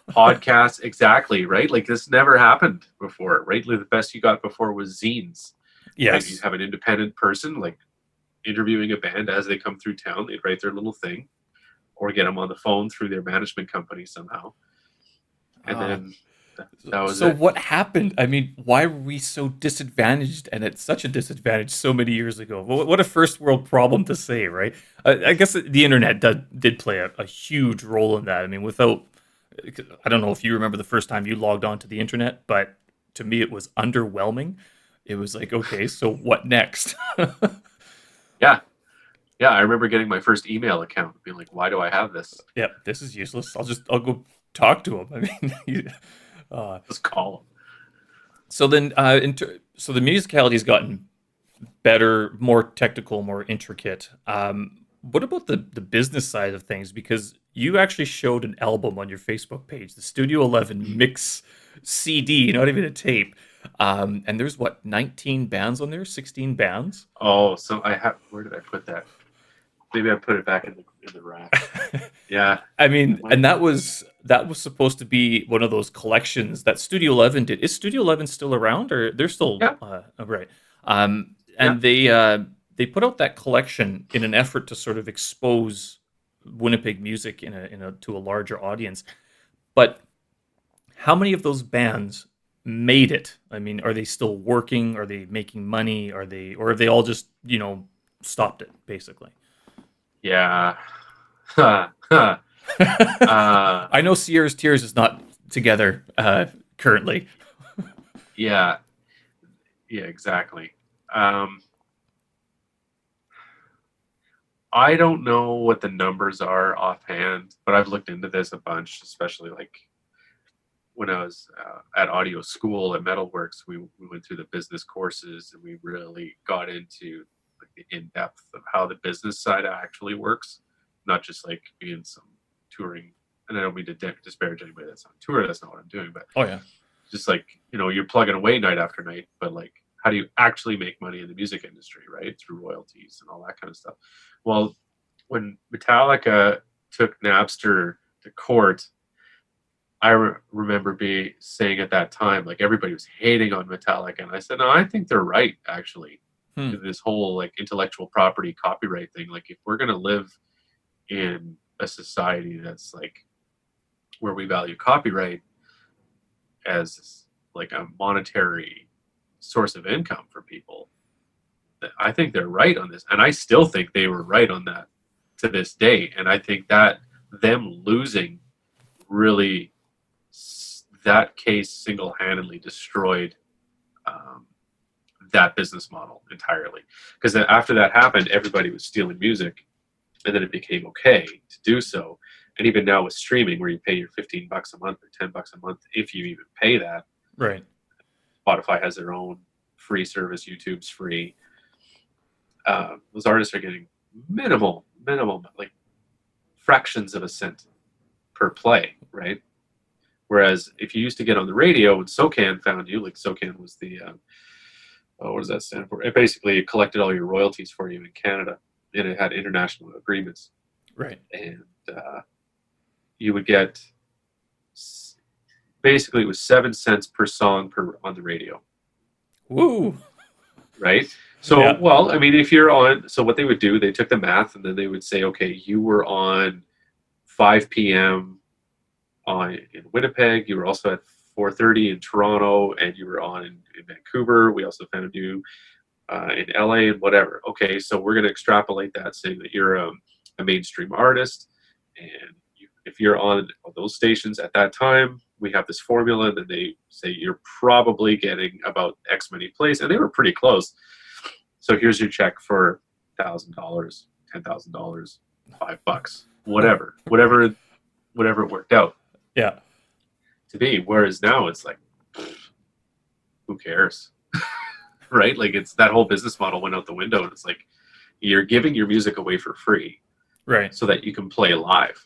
Speaker 2: of. Podcasts, exactly, right? Like this never happened before, right? Like the best you got before was zines, right? You
Speaker 1: Yes.
Speaker 2: have an independent person like interviewing a band as they come through town. They'd write their little thing, or get them on the phone through their management company somehow, and
Speaker 1: Uh,
Speaker 2: then that was
Speaker 1: so
Speaker 2: it.
Speaker 1: what happened? I mean, why were we so disadvantaged and at such a disadvantage so many years ago? What a first world problem to say, right? I guess the internet did play a huge role in that. I mean, without, I don't know if you remember the first time you logged on to the internet, but to me it was underwhelming. It was like, okay, so what next?
Speaker 2: Yeah, yeah. I remember getting my first email account, being like, "Why do I have this?"
Speaker 1: Yep, this is useless. I'll go talk to him. I mean, uh,
Speaker 2: Just call them.
Speaker 1: so then, so the musicality has gotten better, more technical, more intricate. What about the business side of things? Because you actually showed an album on your Facebook page, the Studio 11 mix CD, not even a tape. And there's what, 19 bands on there, 16 bands.
Speaker 2: Oh, so I have. Where did I put that? Maybe I put it back in the rack. Yeah,
Speaker 1: I mean,
Speaker 2: might
Speaker 1: and
Speaker 2: have.
Speaker 1: that was supposed to be one of those collections that Studio 11 did. Is Studio 11 still around, or they're still
Speaker 2: Yeah,
Speaker 1: oh, right?
Speaker 2: yeah.
Speaker 1: And they put out that collection in an effort to sort of expose Winnipeg music in a to a larger audience. But how many of those bands made it? I mean, are they still working? Are they making money? Are they, or have they all just stopped it basically?
Speaker 2: Yeah. Huh, huh.
Speaker 1: I know Sierra's Tears is not together currently.
Speaker 2: Yeah, yeah, exactly. Um, I don't know what the numbers are offhand, but I've looked into this a bunch, especially like when I was at audio school at Metalworks. We went through the business courses, and we really got into like the in depth of how the business side actually works, not just like being some touring. And I don't mean to disparage anybody that's on tour. That's not what I'm doing, but
Speaker 1: Oh yeah.
Speaker 2: just like you're plugging away night after night, but like how do you actually make money in the music industry, right? Through royalties and all that kind of stuff. Well, when Metallica took Napster to court, I remember saying at that time, like everybody was hating on Metallica, and I said, no, I think they're right actually.
Speaker 1: Hmm.
Speaker 2: This whole like intellectual property copyright thing, like if we're gonna live in a society that's like where we value copyright as like a monetary source of income for people, I think they're right on this, and I still think they were right on that to this day. And I think that them losing really, that case single-handedly destroyed that business model entirely. Because then after that happened, everybody was stealing music, and then it became okay to do so. And even now with streaming, where you pay your $15 a month or $10 a month, if you even pay that,
Speaker 1: Right.
Speaker 2: Spotify has their own free service, YouTube's free. Those artists are getting minimal, like fractions of a cent per play, right? Whereas if you used to get on the radio and SOCAN found you, like SOCAN was the, what does that stand for? It basically collected all your royalties for you in Canada, and it had international agreements.
Speaker 1: Right.
Speaker 2: And you would get, basically it was 7 cents per song on the radio.
Speaker 1: Woo.
Speaker 2: Right? So,
Speaker 1: Yeah.
Speaker 2: well, I mean, if you're on, so what they would do, they took the math, and then they would say, okay, you were on 5 p.m. in Winnipeg. You were also at 4:30 in Toronto, and you were on in Vancouver. We also found you in LA and whatever. Okay, so we're going to extrapolate that, saying that you're a mainstream artist, and if you're on those stations at that time, we have this formula, and then they say you're probably getting about X many plays, and they were pretty close. So here's your check for $1,000, $10,000, $5, whatever it worked out.
Speaker 1: Yeah.
Speaker 2: To be. Whereas now it's like, who cares? Right? Like, it's that whole business model went out the window, and it's like you're giving your music away for free,
Speaker 1: right,
Speaker 2: so that you can play live,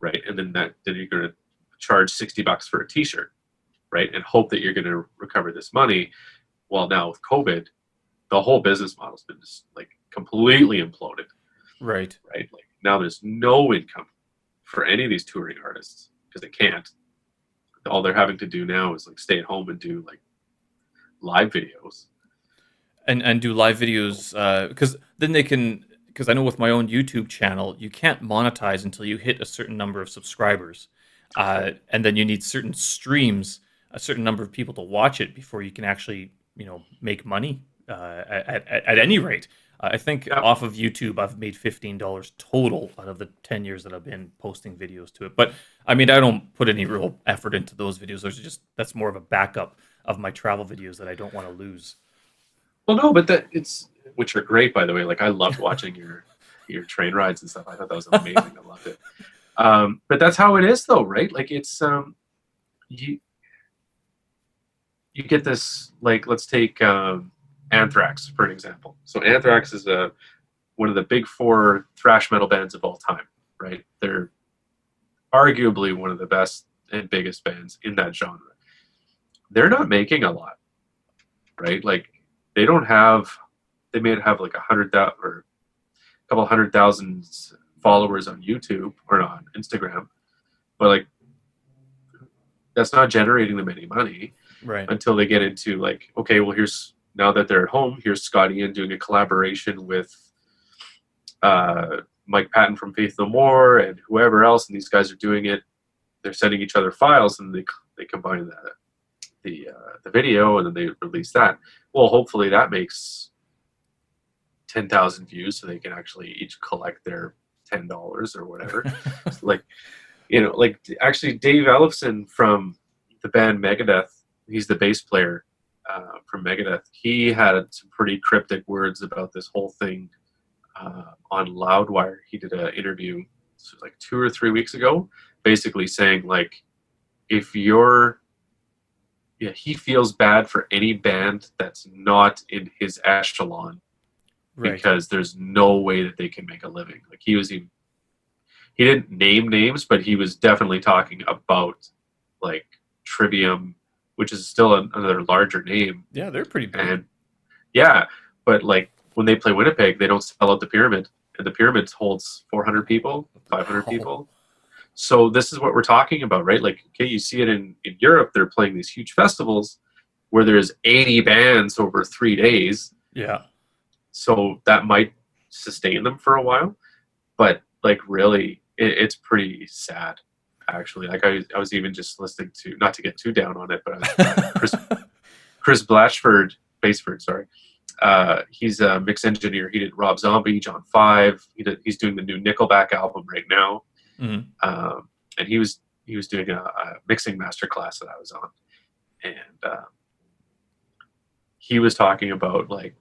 Speaker 2: right? And then you're going to charge $60 for a T-shirt, right? And hope that you're going to recover this money. Well, now with COVID, the whole business model's been just like completely imploded.
Speaker 1: right.
Speaker 2: Like now there's no income for any of these touring artists because they can't. All they're having to do now is like stay at home and do like live videos.
Speaker 1: And do live videos, because then they can, because I know with my own YouTube channel, you can't monetize until you hit a certain number of subscribers. And then you need certain streams, a certain number of people to watch it before you can actually, make money at any rate. I think off of YouTube, I've made $15 total out of the 10 years that I've been posting videos to it. But I mean, I don't put any real effort into those videos. That's more of a backup of my travel videos that I don't want to lose.
Speaker 2: Well, no, but which are great, by the way. Like, I loved watching your train rides and stuff. I thought that was amazing. I loved it. But that's how it is, though, right? Like, it's you get this, like, let's take Anthrax for an example. So Anthrax is one of the big 4 thrash metal bands of all time, right? They're arguably one of the best and biggest bands in that genre. They're not making a lot, right? Like, they may have like 100,000 or a couple 100,000 followers on YouTube or on Instagram, but like, that's not generating them any money,
Speaker 1: right?
Speaker 2: Until they get into like, okay, well, now that they're at home, here's Scotty Ian doing a collaboration with Mike Patton from Faith No More and whoever else, and these guys are doing it. They're sending each other files, and they combine the video, and then they release that. Well, hopefully that makes 10,000 views, so they can actually each collect their $10 or whatever. So like actually Dave Ellefson from the band Megadeth, he's the bass player from Megadeth. He had some pretty cryptic words about this whole thing on Loudwire. He did an interview like 2 or 3 weeks ago, basically saying like, he feels bad for any band that's not in his echelon, right? Because there's no way that they can make a living. Like, he didn't name names, but he was definitely talking about like Trivium, which is still another larger name.
Speaker 1: Yeah, they're pretty big.
Speaker 2: And yeah, but like when they play Winnipeg, they don't sell out the Pyramid, and the Pyramid holds 400 people, 500 people. So this is what we're talking about, right? Like, okay, you see it in Europe, they're playing these huge festivals where there's 80 bands over 3 days.
Speaker 1: Yeah.
Speaker 2: So that might sustain them for a while, but like really, it's pretty sad, actually. Like I was even just listening to, not to get too down on it, but I was Chris Basford, sorry. He's a mix engineer. He did Rob Zombie, John 5. He's doing the new Nickelback album right now.
Speaker 1: Mhm.
Speaker 2: And he was doing a mixing master class that I was on, and he was talking about like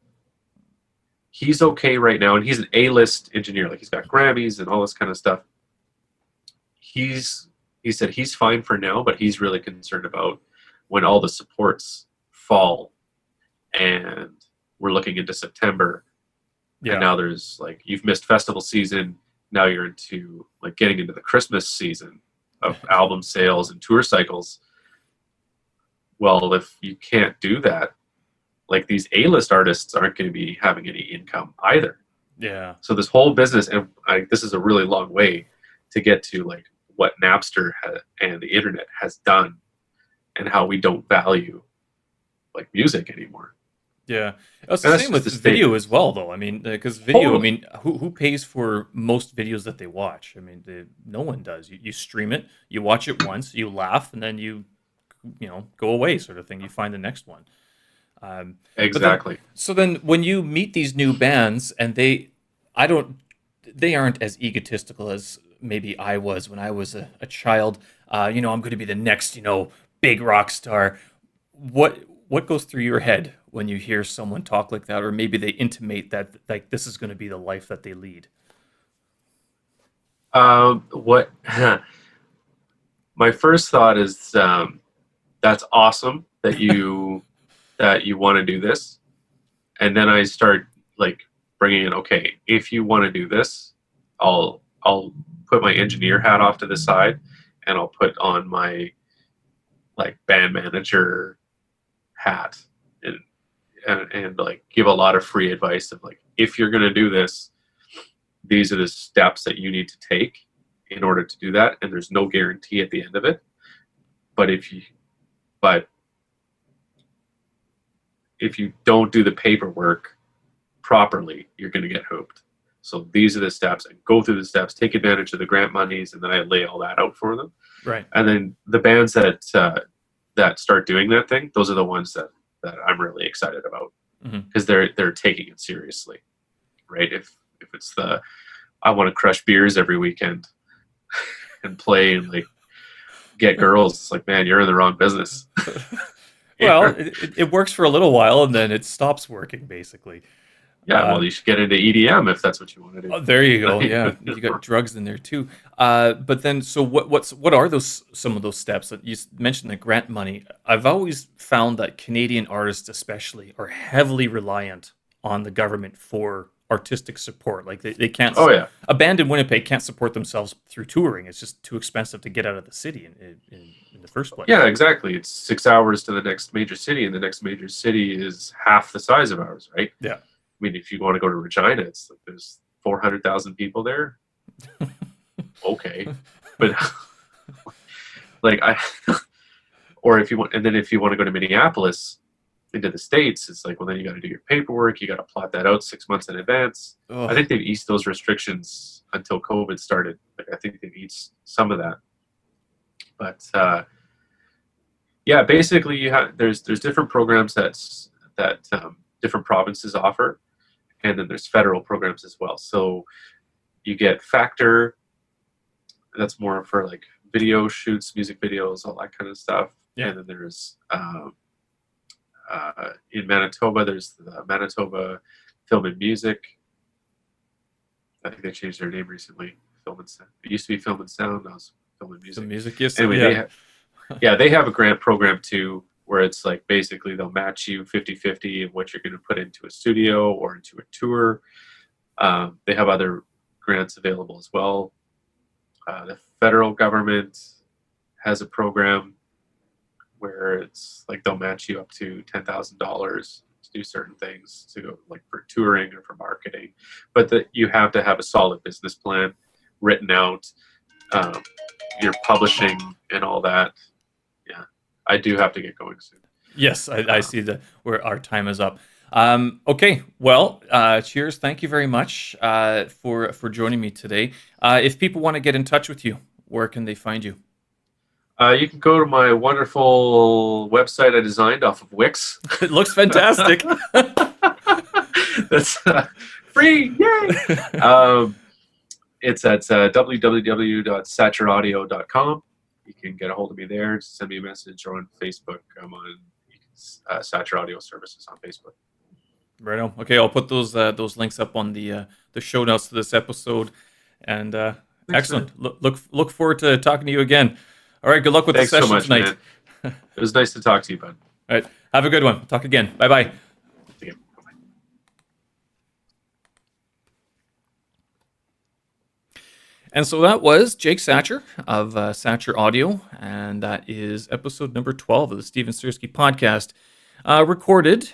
Speaker 2: he's okay right now, and he's an A-list engineer. Like he's got Grammys and all this kind of stuff. He said he's fine for now, but he's really concerned about when all the supports fall, and we're looking into September, and
Speaker 1: Yeah.
Speaker 2: now there's like you've missed festival season. Now you're into like getting into the Christmas season of album sales and tour cycles. Well, if you can't do that, like these A-list artists aren't going to be having any income either.
Speaker 1: Yeah.
Speaker 2: So this whole business, and this is a really long way to get to like what Napster and the internet has done, and how we don't value like music anymore.
Speaker 1: Yeah. It's
Speaker 2: And
Speaker 1: the
Speaker 2: that's
Speaker 1: same
Speaker 2: just
Speaker 1: with
Speaker 2: the
Speaker 1: video
Speaker 2: statement.
Speaker 1: as well, though. I mean, because video, I
Speaker 2: Totally.
Speaker 1: mean, who pays for most videos that they watch? I mean, no one does. You stream it, you watch it once, you laugh, and then you go away, sort of thing. You find the next one. Um, but then,
Speaker 2: Exactly.
Speaker 1: so then when you meet these new bands, and I don't, they aren't as egotistical as maybe I was when I was a child. I'm going to be the next, big rock star. What goes through your head when you hear someone talk like that, or maybe they intimate that like this is going to be the life that they lead?
Speaker 2: What my first thought is that's awesome that you want to do this, and then I start like bringing in, okay, if you want to do this, I'll put my engineer hat off to the side, and I'll put on my like band manager hat, and and like give a lot of free advice of like, if you're going to do this, these are the steps that you need to take in order to do that, and there's no guarantee at the end of it. But but if you don't do the paperwork properly, you're going to get hooped. So these are the steps, and go through the steps, take advantage of the grant monies, and then I lay all that out for them.
Speaker 1: Right.
Speaker 2: And then the bands that start doing that thing, those are the ones that I'm really excited about,
Speaker 1: Hmm.
Speaker 2: because they're taking it seriously, right? If it's the I want to crush beers every weekend and play and like get girls, it's like, man, you're in the wrong business.
Speaker 1: Well, it works for a little while, and then it stops working, basically.
Speaker 2: Yeah,
Speaker 1: Uh,
Speaker 2: well, you should get into EDM if that's what you want to
Speaker 1: Oh, there you go. Yeah, you
Speaker 2: do.
Speaker 1: got drugs in there too. But then, so what are those some of those steps that mentioned the grant money? I've always found that Canadian artists, especially, are heavily reliant on the government for artistic support. Like they can't
Speaker 2: Oh yeah,
Speaker 1: a band in Winnipeg can't support themselves through touring. It's just too expensive to get out of the city in the first place.
Speaker 2: yeah, exactly. It's 6 hours to the next major city, and the next major city is half the size of ours, right?
Speaker 1: Yeah.
Speaker 2: I mean, if you want to go to Regina, it's like there's 400,000 people there. Okay, but like or if you want, and then if you want to go to Minneapolis into the States, it's like, well, then you got to do your paperwork. You got to plot that out 6 months in advance. I
Speaker 1: Oh,
Speaker 2: think they've eased those restrictions until COVID started. Like I think they've eased some of that, but yeah, basically there's different programs that different provinces offer, and then there's federal programs as well. So you get Factor, that's more for like video shoots, music videos, all that kind of stuff.
Speaker 1: yeah.
Speaker 2: And then there's in Manitoba, there's the Manitoba Film and Music. I think they changed their name recently. Film and Sound. It used to be Film and Sound. Now it's Film and
Speaker 1: The
Speaker 2: Music.
Speaker 1: music, yes,
Speaker 2: Anyway,
Speaker 1: yeah.
Speaker 2: they have a grant program too, where it's like basically they'll match you 50-50 of what you're going to put into a studio or into a tour. They have other grants available as well. The federal government has a program where it's like they'll match you up to $10,000 to do certain things, to go like for touring or for marketing, but that you have to have a solid business plan written out, um, your publishing and all that. Yeah, I do have to get going soon.
Speaker 1: Yes, I
Speaker 2: Um,
Speaker 1: see where our time is up. Okay, well, cheers. Thank you very much for joining me today. If people want to get in touch with you, where can they find you?
Speaker 2: you can go to my wonderful website I designed off of Wix.
Speaker 1: It looks fantastic.
Speaker 2: That's free. Yay! It's at www.sacheraudio.com. You can get a hold of me there. Just send me a message, or on Facebook. I'm on Sacher Audio Services on Facebook.
Speaker 1: Right on. Okay, I'll put those links up on the show notes to this episode. And excellent. Look forward to talking to you again. All right. Good luck with
Speaker 2: Thanks
Speaker 1: the session
Speaker 2: so much,
Speaker 1: tonight.
Speaker 2: Man. It was nice to talk to you, bud.
Speaker 1: All right. Have a good one. Talk again. Bye bye. And so that was Jake Sacher of Sacher Audio, and that is episode number 12 of the Steven Sersky podcast, recorded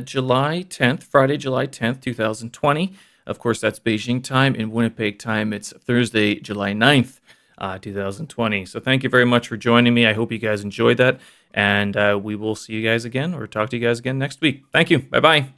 Speaker 1: July 10th, Friday, July 10th, 2020. Of course, that's Beijing time. In Winnipeg time, it's Thursday, July 9th, 2020. So thank you very much for joining me. I hope you guys enjoyed that, and we will see you guys again or talk to you guys again next week. Thank you. Bye-bye.